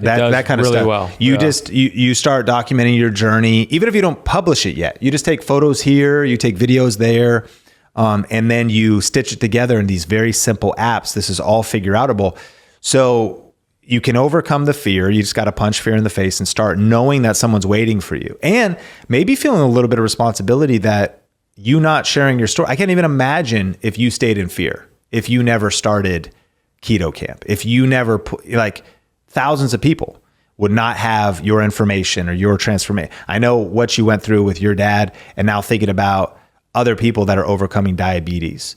[SPEAKER 1] kind of
[SPEAKER 2] really
[SPEAKER 1] stuff.
[SPEAKER 2] Well.
[SPEAKER 1] You start documenting your journey, even if you don't publish it yet. You just take photos here, you take videos there, and then you stitch it together in these very simple apps. This is all figure outable. So you can overcome the fear. You just got to punch fear in the face and start knowing that someone's waiting for you. And maybe feeling a little bit of responsibility that you not sharing your story. I can't even imagine if you stayed in fear, if you never started Keto Camp, if you never put, like thousands of people would not have your information or your transformation. I know what you went through with your dad, and now thinking about other people that are overcoming diabetes.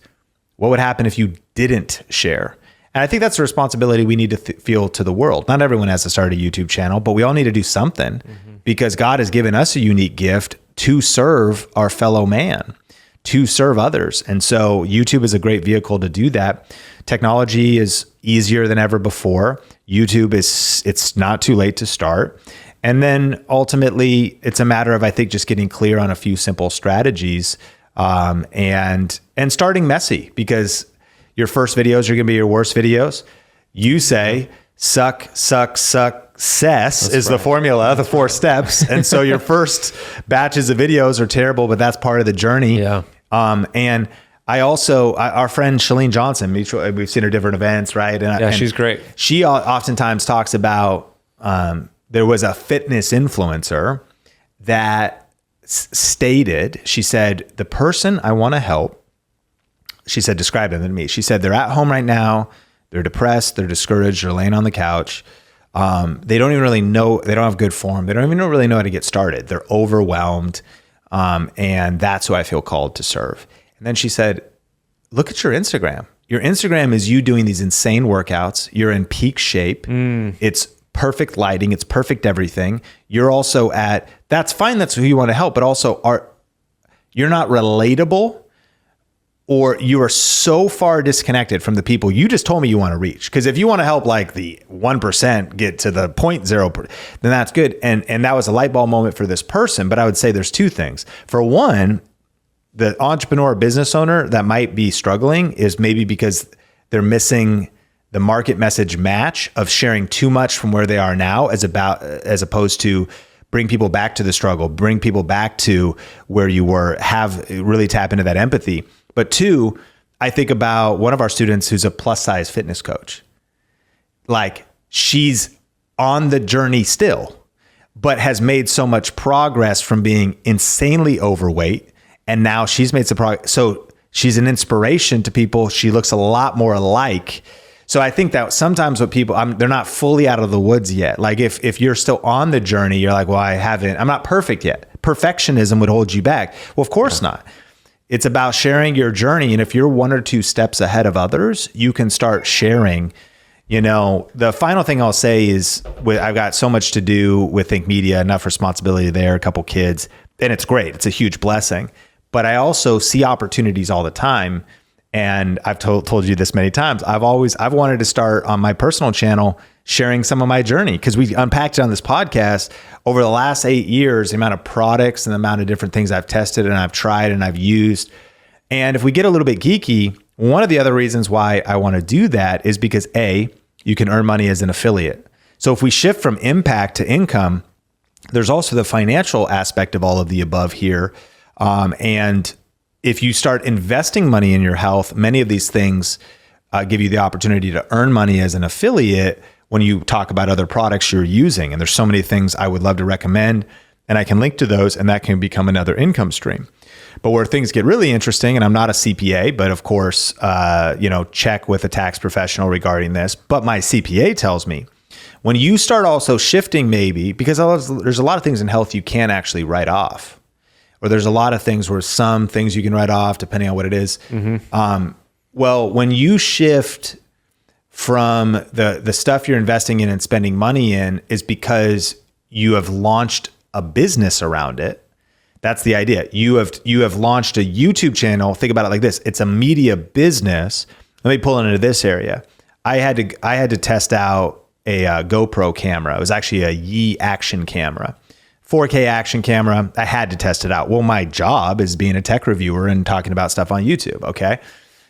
[SPEAKER 1] What would happen if you didn't share? And I think that's a responsibility we need to feel to the world. Not everyone has to start a YouTube channel, but we all need to do something because God has given us a unique gift to serve our fellow man, to serve others. And so YouTube is a great vehicle to do that. Technology is easier than ever before. YouTube it's not too late to start. And then ultimately it's a matter of, I think, just getting clear on a few simple strategies, and starting messy, because your first videos are going to be your worst videos. You say success is the formula, the 4 steps. And so your first batches of videos are terrible, but that's part of the journey.
[SPEAKER 2] Yeah.
[SPEAKER 1] And our friend Shalene Johnson, we've seen her different events, right? And
[SPEAKER 2] she's great.
[SPEAKER 1] She oftentimes talks about, there was a fitness influencer that stated, she said, the person I want to help, she said, describe them to me. She said, they're at home right now. They're depressed. They're discouraged. They're laying on the couch. They don't even really know. They don't have good form. They don't even really know how to get started. They're overwhelmed. And that's who I feel called to serve. And then she said, look at your Instagram. Your Instagram is you doing these insane workouts. You're in peak shape. It's perfect lighting. It's perfect everything. You're also that's fine. That's who you want to help. But also you're not relatable, or you are so far disconnected from the people you just told me you want to reach. Because if you want to help like the 1% get to the 0.0%, then that's good. And that was a light bulb moment for this person. But I would say there's 2 things. For one, the entrepreneur business owner that might be struggling is maybe because they're missing the market message match of sharing too much from where they are now, as opposed to bring people back to the struggle, bring people back to where you were, really tap into that empathy. But 2, I think about one of our students who's a plus size fitness coach. Like, she's on the journey still, but has made so much progress from being insanely overweight. And now she's made some progress. So she's an inspiration to people. She looks a lot more alike. So I think that sometimes what people, they're not fully out of the woods yet. Like if you're still on the journey, you're like, well, I'm not perfect yet. Perfectionism would hold you back. Well, of course not. It's about sharing your journey. And if you're 1 or 2 steps ahead of others, you can start sharing. The final thing I'll say is, I've got so much to do with Think Media, enough responsibility there, a couple kids, and it's great. It's a huge blessing. But I also see opportunities all the time. And I've told you this many times. I've wanted to start on my personal channel sharing some of my journey, because we unpacked it on this podcast over the last 8 years, the amount of products and the amount of different things I've tested and I've tried and I've used. And if we get a little bit geeky, one of the other reasons why I want to do that is because you can earn money as an affiliate. So if we shift from impact to income, there's also the financial aspect of all of the above here. And if you start investing money in your health, many of these things give you the opportunity to earn money as an affiliate when you talk about other products you're using. And there's so many things I would love to recommend, and I can link to those, and that can become another income stream. But where things get really interesting, and I'm not a CPA, but of course, check with a tax professional regarding this. But my CPA tells me when you start also shifting, maybe, because there's a lot of things in health you can't actually write off. Or there's a lot of things where some things you can write off depending on what it is. Mm-hmm. Well, when you shift from the stuff you're investing in and spending money in is because you have launched a business around it. That's the idea. You have launched a YouTube channel. Think about it like this. It's a media business. Let me pull into this area. I had to test out a GoPro camera. It was actually a Yi action camera. 4K action camera. I had to test it out. Well, my job is being a tech reviewer and talking about stuff on YouTube. Okay.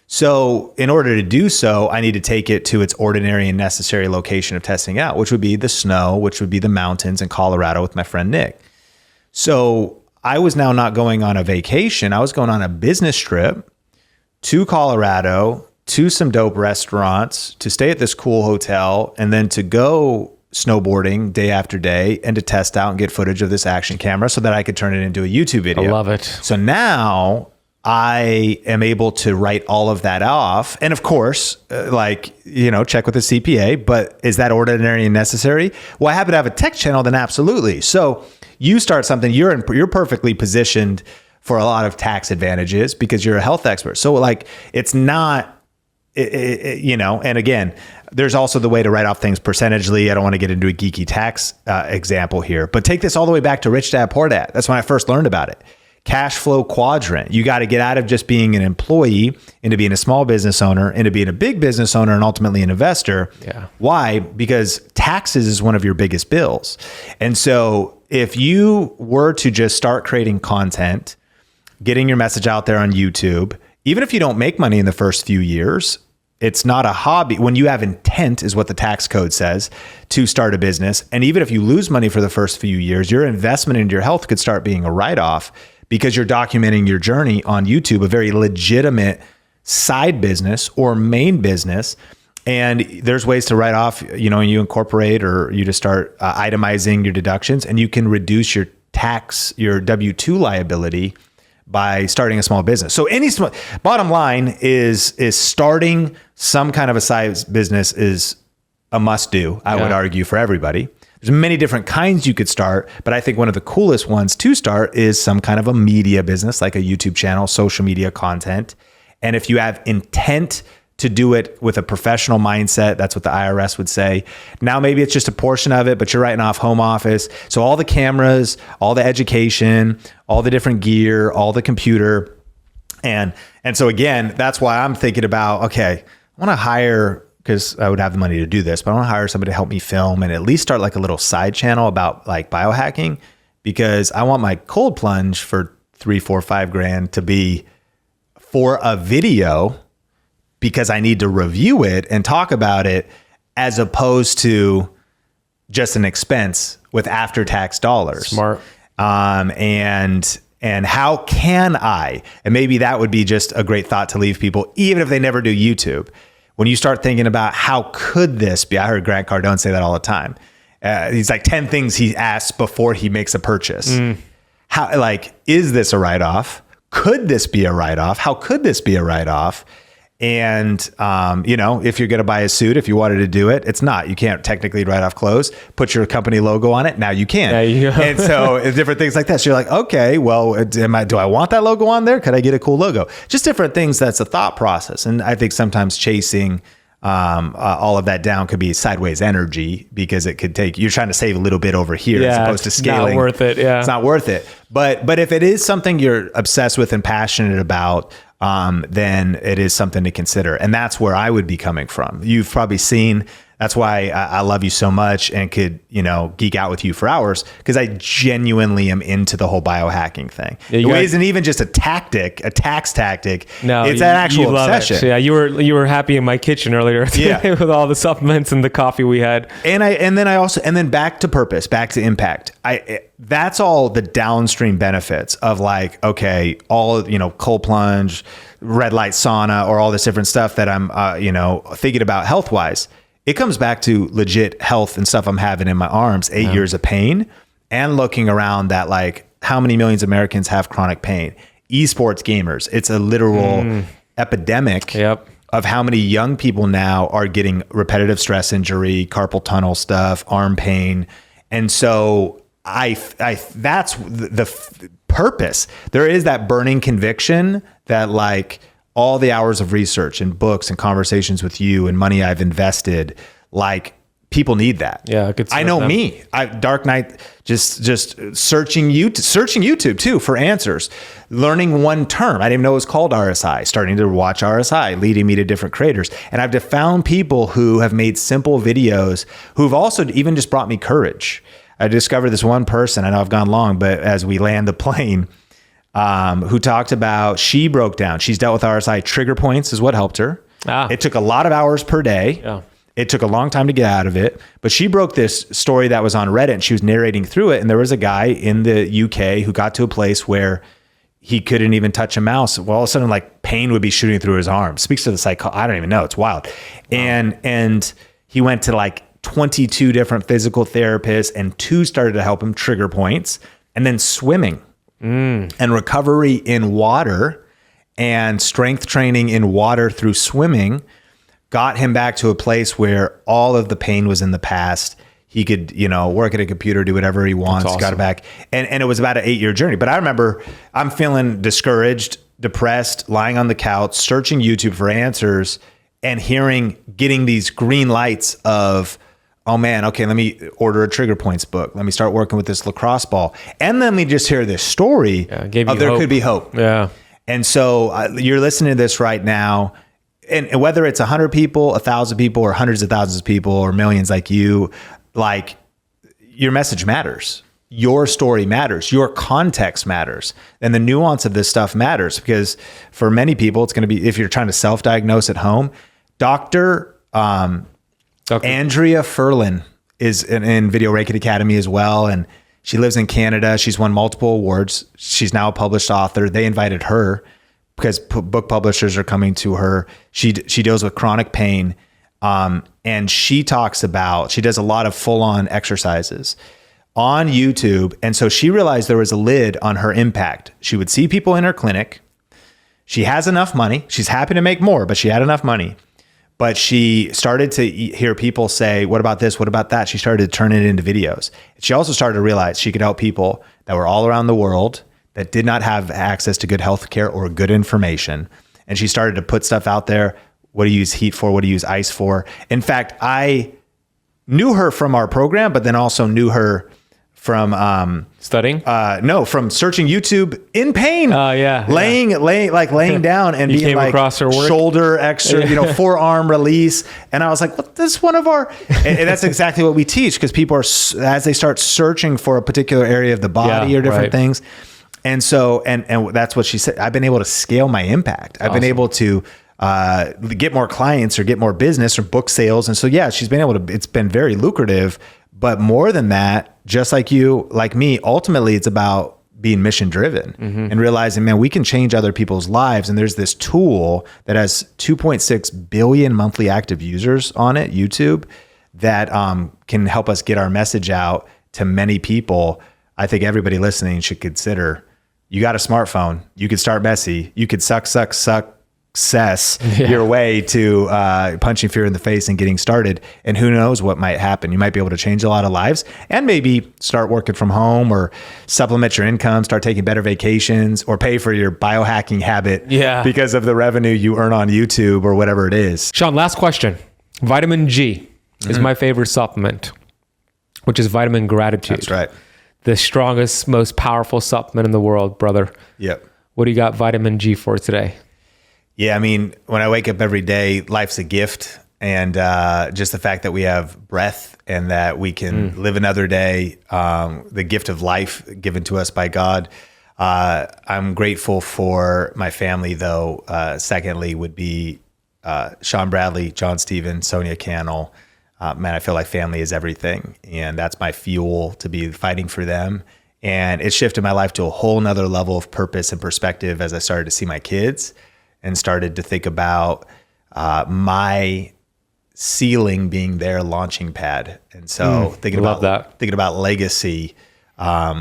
[SPEAKER 1] So in order to do so, I need to take it to its ordinary and necessary location of testing out, which would be the snow, which would be the mountains in Colorado with my friend Nick. So I was now not going on a vacation. I was going on a business trip to Colorado, to some dope restaurants, to stay at this cool hotel, and then to go snowboarding day after day and to test out and get footage of this action camera so that I could turn it into a YouTube video.
[SPEAKER 2] I love it.
[SPEAKER 1] So now I am able to write all of that off. And of course, check with the CPA, but is that ordinary and necessary? Well, I happen to have a tech channel, then absolutely. So you start something, you're perfectly positioned for a lot of tax advantages because you're a health expert. So it's not, and again, there's also the way to write off things percentagely. I don't want to get into a geeky tax example here, but take this all the way back to Rich Dad Poor Dad. That's when I first learned about it. cash flow quadrant. You got to get out of just being an employee into being a small business owner, into being a big business owner, and ultimately an investor.
[SPEAKER 2] Yeah.
[SPEAKER 1] Why? Because taxes is one of your biggest bills. And so if you were to just start creating content, getting your message out there on YouTube, even if you don't make money in the first few years, it's not a hobby. When you have intent, is what the tax code says, to start a business. And even if you lose money for the first few years, your investment into your health could start being a write-off because you're documenting your journey on YouTube, a very legitimate side business or main business. And there's ways to write off, you incorporate, or you just start itemizing your deductions, and you can reduce your your W-2 liability by starting a small business. So bottom line is starting some kind of a size business is a must do, I would argue, for everybody. There's many different kinds you could start, but I think one of the coolest ones to start is some kind of a media business, like a YouTube channel, social media content. And if you have intent to do it with a professional mindset, that's what the IRS would say. Now, maybe it's just a portion of it, but you're writing off home office. So all the cameras, all the education, all the different gear, all the computer. And so again, that's why I'm thinking about, okay, I want to hire, because I would have the money to do this, but I want to hire somebody to help me film and at least start like a little side channel about like biohacking, because I want my cold plunge for $3, $4, $5 to be for a video, because I need to review it and talk about it, as opposed to just an expense with after-tax dollars.
[SPEAKER 2] Smart.
[SPEAKER 1] And how can I, and maybe that would be just a great thought to leave people, even if they never do YouTube. When you start thinking about how could this be, I heard Grant Cardone say that all the time. He's like 10 things he asks before he makes a purchase. How, like, is this a write-off? Could this be a write-off? How could this be a write-off? And, if you're going to buy a suit, if you wanted to do it, it's not. You can't technically write off clothes, put your company logo on it. Now you can.
[SPEAKER 2] There you go.
[SPEAKER 1] And so different things like that. So you're like, okay, well, do I want that logo on there? Could I get a cool logo? Just different things. That's a thought process. And I think sometimes chasing all of that down could be sideways energy, because it could you're trying to save a little bit over here as opposed to scaling.
[SPEAKER 2] It's not worth it. Yeah.
[SPEAKER 1] It's not worth it. But if it is something you're obsessed with and passionate about, then it is something to consider. And that's where I would be coming from. You've probably seen, that's why I love you so much and could, geek out with you for hours, because I genuinely am into the whole biohacking thing. Yeah, it isn't even just a tax tactic. No, it's an actual obsession.
[SPEAKER 2] It. So yeah, you were happy in my kitchen earlier today with all the supplements and the coffee we had.
[SPEAKER 1] And then back to purpose, back to impact. That's all the downstream benefits of like, okay, all, cold plunge, red light sauna, or all this different stuff that I'm, thinking about health wise. It comes back to legit health and stuff I'm having in my arms, 8 years of pain, and looking around that, like, how many millions of Americans have chronic pain? Esports gamers. It's a literal epidemic of how many young people now are getting repetitive stress injury, carpal tunnel stuff, arm pain. And so that's the purpose. There is that burning conviction that, like, all the hours of research and books and conversations with you and money I've invested, like, people need that.
[SPEAKER 2] Yeah,
[SPEAKER 1] I know me. Dark night, just searching YouTube too for answers, learning one term. I didn't even know it was called RSI, starting to watch RSI, leading me to different creators. And I've found people who have made simple videos who've also even just brought me courage. I discovered this one person, I know I've gone long, but as we land the plane, who talked about, she broke down, she's dealt with RSI, trigger points is what helped her. It took a lot of hours per day.
[SPEAKER 2] Yeah.
[SPEAKER 1] It took a long time to get out of it, but she broke this story that was on Reddit and she was narrating through it. And there was a guy in the UK who got to a place where he couldn't even touch a mouse. Well, all of a sudden, like, pain would be shooting through his arm. Speaks to the I don't even know. It's wild. Wow. And he went to like 22 different physical therapists, and 2 started to help him, trigger points, and then swimming. And recovery in water and strength training in water through swimming got him back to a place where all of the pain was in the past. He could, work at a computer, do whatever he wants. Awesome. Got it back. And it was about an 8-year journey. But I remember I'm feeling discouraged, depressed, lying on the couch, searching YouTube for answers, and getting these green lights of, oh man, okay, let me order a Trigger Points book. Let me start working with this lacrosse ball. And then we just hear this story
[SPEAKER 2] gave you
[SPEAKER 1] of there
[SPEAKER 2] hope.
[SPEAKER 1] could be hope.
[SPEAKER 2] Yeah.
[SPEAKER 1] And so you're listening to this right now, and whether it's 100 people, 1,000 people, or hundreds of thousands of people, or millions like you, like, your message matters. Your story matters. Your context matters. And the nuance of this stuff matters, because for many people, it's going to be, if you're trying to self-diagnose at home, Dr. Andrea Furlan is in Video Reiki Academy as well. And she lives in Canada. She's won multiple awards. She's now a published author. They invited her because book publishers are coming to her. She deals with chronic pain. And she talks about, she does a lot of full-on exercises on YouTube. And so she realized there was a lid on her impact. She would see people in her clinic. She has enough money. She's happy to make more, but she had enough money. But she started to hear people say, what about this? What about that? She started to turn it into videos. She also started to realize she could help people that were all around the world that did not have access to good health care or good information. And she started to put stuff out there. What do you use heat for? What do you use ice for? In fact, I knew her from our program, but then also knew her from
[SPEAKER 2] Studying?
[SPEAKER 1] No, from searching YouTube in pain. Laying down and
[SPEAKER 2] You
[SPEAKER 1] being
[SPEAKER 2] came
[SPEAKER 1] like
[SPEAKER 2] across her work?
[SPEAKER 1] shoulder extra, forearm release. And I was like, what, this is one of our, and that's exactly what we teach, because people are, as they start searching for a particular area of the body or different things. And so, and that's what she said. I've been able to scale my impact. I've been able to get more clients or get more business or book sales. And so, yeah, she's been able to, it's been very lucrative. But more than that, just like you, like me, ultimately it's about being mission driven and realizing, man, we can change other people's lives. And there's this tool that has 2.6 billion monthly active users on it, YouTube, that can help us get our message out to many people. I think everybody listening should consider, you got a smartphone, you could start messy, you could success your way to punching fear in the face and getting started. And who knows what might happen. You might be able to change a lot of lives and maybe start working from home or supplement your income, start taking better vacations, or pay for your biohacking habit because of the revenue you earn on YouTube or whatever it is.
[SPEAKER 2] Sean, last question. Vitamin G is my favorite supplement, which is vitamin gratitude.
[SPEAKER 1] That's right.
[SPEAKER 2] The strongest, most powerful supplement in the world, brother.
[SPEAKER 1] Yep.
[SPEAKER 2] What do you got vitamin G for today?
[SPEAKER 1] Yeah, I mean, when I wake up every day, life's a gift. And just the fact that we have breath and that we can live another day, the gift of life given to us by God. I'm grateful for my family, though. Secondly would be Sean Bradley, John Stephen, Sonia Cannell. Man, I feel like family is everything. And that's my fuel to be fighting for them. And it shifted my life to a whole nother level of purpose and perspective as I started to see my kids and started to think about my ceiling being their launching pad. And so thinking about legacy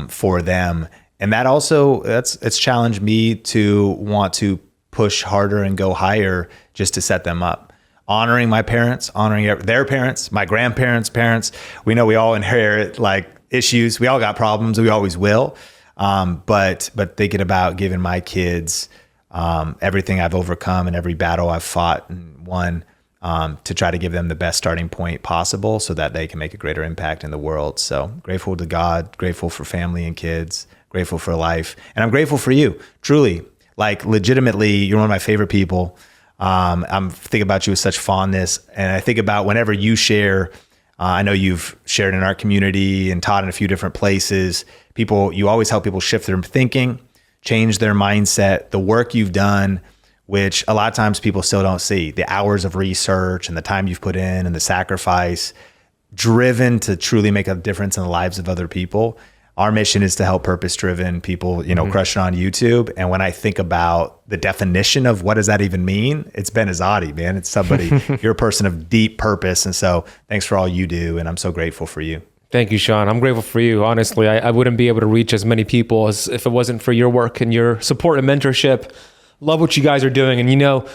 [SPEAKER 1] for them. And that also, it's challenged me to want to push harder and go higher just to set them up. Honoring my parents, honoring their parents, my grandparents' parents. We know we all inherit like issues. We all got problems. We always will. But thinking about giving my kids everything I've overcome and every battle I've fought and won, to try to give them the best starting point possible so that they can make a greater impact in the world. So grateful to God, grateful for family and kids, grateful for life. And I'm grateful for you, truly. Like legitimately, you're one of my favorite people. I'm thinking about you with such fondness. And I think about whenever you share, I know you've shared in our community and taught in a few different places. You always help people shift their thinking, change their mindset, the work you've done, which a lot of times people still don't see, the hours of research and the time you've put in and the sacrifice, driven to truly make a difference in the lives of other people. Our mission is to help purpose-driven people, crush it on YouTube. And when I think about the definition of what does that even mean, it's Ben Azadi, man. It's somebody, you're a person of deep purpose. And so thanks for all you do. And I'm so grateful for you.
[SPEAKER 2] Thank you, Sean. I'm grateful for you. Honestly, I wouldn't be able to reach as many people as if it wasn't for your work and your support and mentorship. Love what you guys are doing. And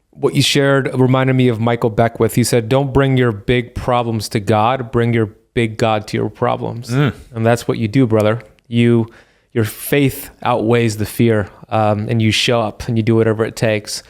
[SPEAKER 2] what you shared reminded me of Michael Beckwith. He said, don't bring your big problems to God, bring your big God to your problems. And that's what you do, brother. Your faith outweighs the fear, and you show up and you do whatever it takes.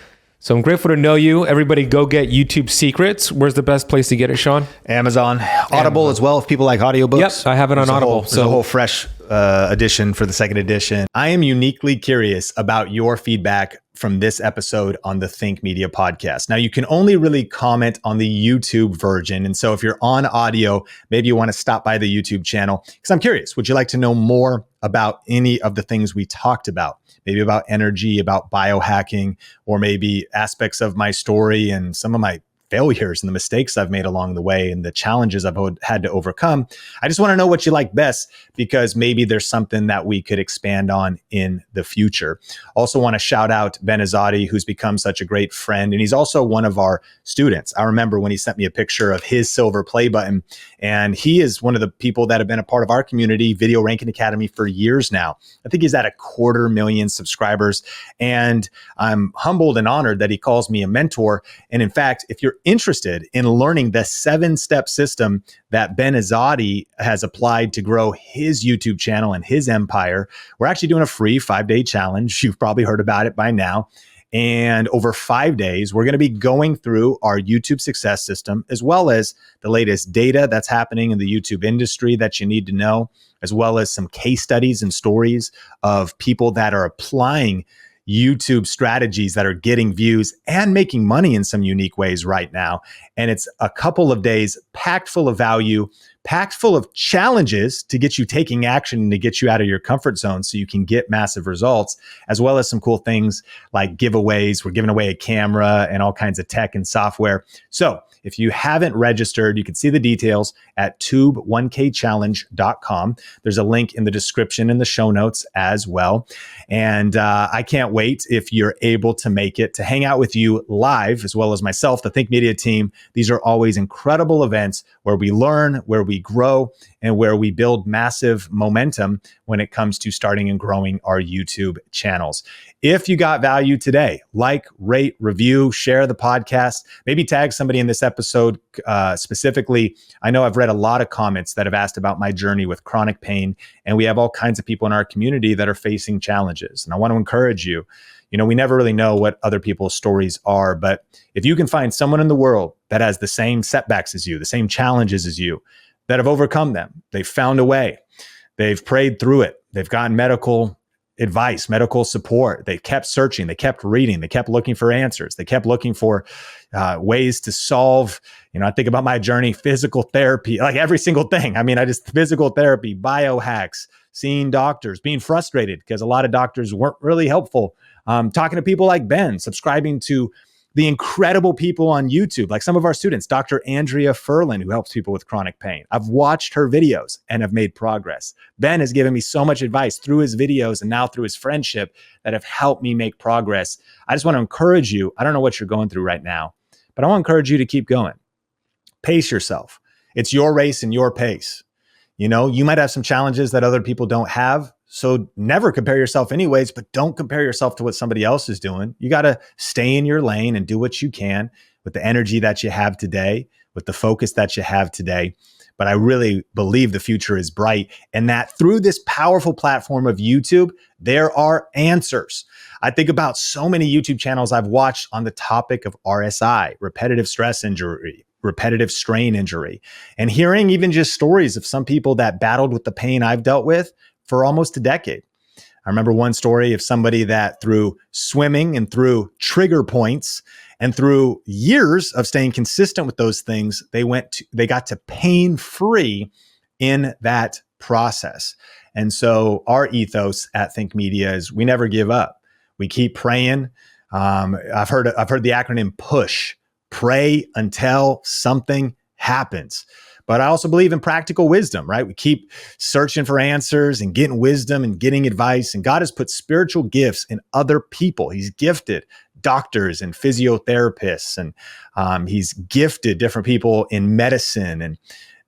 [SPEAKER 2] So I'm grateful to know you. Everybody go get YouTube Secrets. Where's the best place to get it, Sean?
[SPEAKER 1] Amazon, Audible as well, if people like audiobooks.
[SPEAKER 2] Yep, I have it on Audible.
[SPEAKER 1] There's a whole fresh edition for the second edition. I am uniquely curious about your feedback from this episode on the Think Media podcast. Now, you can only really comment on the YouTube version. And so if you're on audio, maybe you want to stop by the YouTube channel, because I'm curious, would you like to know more about any of the things we talked about? Maybe about energy, about biohacking, or maybe aspects of my story and some of my failures and the mistakes I've made along the way and the challenges I've had to overcome. I just want to know what you like best, because maybe there's something that we could expand on in the future. Also want to shout out Ben Azadi, who's become such a great friend. And he's also one of our students. I remember when he sent me a picture of his silver play button, and he is one of the people that have been a part of our community, Video Ranking Academy, for years now. I think he's at 250,000 subscribers, and I'm humbled and honored that he calls me a mentor. And in fact, if you're interested in learning the 7-step system that Ben Azadi has applied to grow his YouTube channel and his empire, we're actually doing a free 5-day challenge. You've probably heard about it by now. And over 5 days, we're going to be going through our YouTube success system, as well as the latest data that's happening in the YouTube industry that you need to know, as well as some case studies and stories of people that are applying YouTube strategies that are getting views and making money in some unique ways right now. And it's a couple of days packed full of value, packed full of challenges to get you taking action and to get you out of your comfort zone so you can get massive results, as well as some cool things like giveaways. We're giving away a camera and all kinds of tech and software. So if you haven't registered, you can see the details at tube1kchallenge.com. There's a link in the description in the show notes as well. And I can't wait, if you're able to make it, to hang out with you live, as well as myself, the Think Media team. These are always incredible events where we learn, where we grow, and where we build massive momentum when it comes to starting and growing our YouTube channels. If you got value today, like, rate, review, share the podcast, maybe tag somebody in this episode specifically. I know I've read a lot of comments that have asked about my journey with chronic pain, and we have all kinds of people in our community that are facing challenges. And I want to encourage you. You know, we never really know what other people's stories are, but if you can find someone in the world that has the same setbacks as you, the same challenges as you, that have overcome them, they've found a way, they've prayed through it, they've gotten medical advice, medical support, they kept searching, they kept reading, they kept looking for answers, they kept looking for ways to solve, I think about my journey, physical therapy, like every single thing. Physical therapy, biohacks, seeing doctors, being frustrated because a lot of doctors weren't really helpful, talking to people like Ben, subscribing to the incredible people on YouTube, like some of our students, Dr. Andrea Furlan, who helps people with chronic pain. I've watched her videos and have made progress. Ben has given me so much advice through his videos and now through his friendship that have helped me make progress. I just want to encourage you. I don't know what you're going through right now, but I want to encourage you to keep going. Pace yourself. It's your race and your pace. You might have some challenges that other people don't have. So never compare yourself anyways, but don't compare yourself to what somebody else is doing. You got to stay in your lane and do what you can with the energy that you have today, with the focus that you have today. But I really believe the future is bright, and that through this powerful platform of YouTube, there are answers. I think about so many YouTube channels I've watched on the topic of RSI, repetitive stress injury, repetitive strain injury, and hearing even just stories of some people that battled with the pain I've dealt with for almost a decade. I remember one story of somebody that through swimming and through trigger points and through years of staying consistent with those things, they got to pain-free in that process. And so our ethos at Think Media is we never give up. We keep praying. I've heard the acronym PUSH, pray until something happens. But I also believe in practical wisdom, right? We keep searching for answers and getting wisdom and getting advice. And God has put spiritual gifts in other people. He's gifted doctors and physiotherapists, and he's gifted different people in medicine and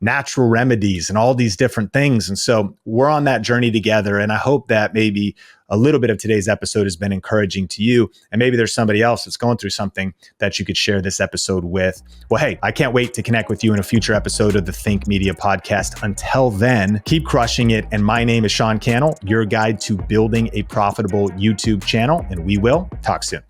[SPEAKER 1] natural remedies and all these different things. And so we're on that journey together. And I hope that maybe a little bit of today's episode has been encouraging to you. And maybe there's somebody else that's going through something that you could share this episode with. Well, hey, I can't wait to connect with you in a future episode of the Think Media podcast. Until then, keep crushing it. And my name is Sean Cannell, your guide to building a profitable YouTube channel. And we will talk soon.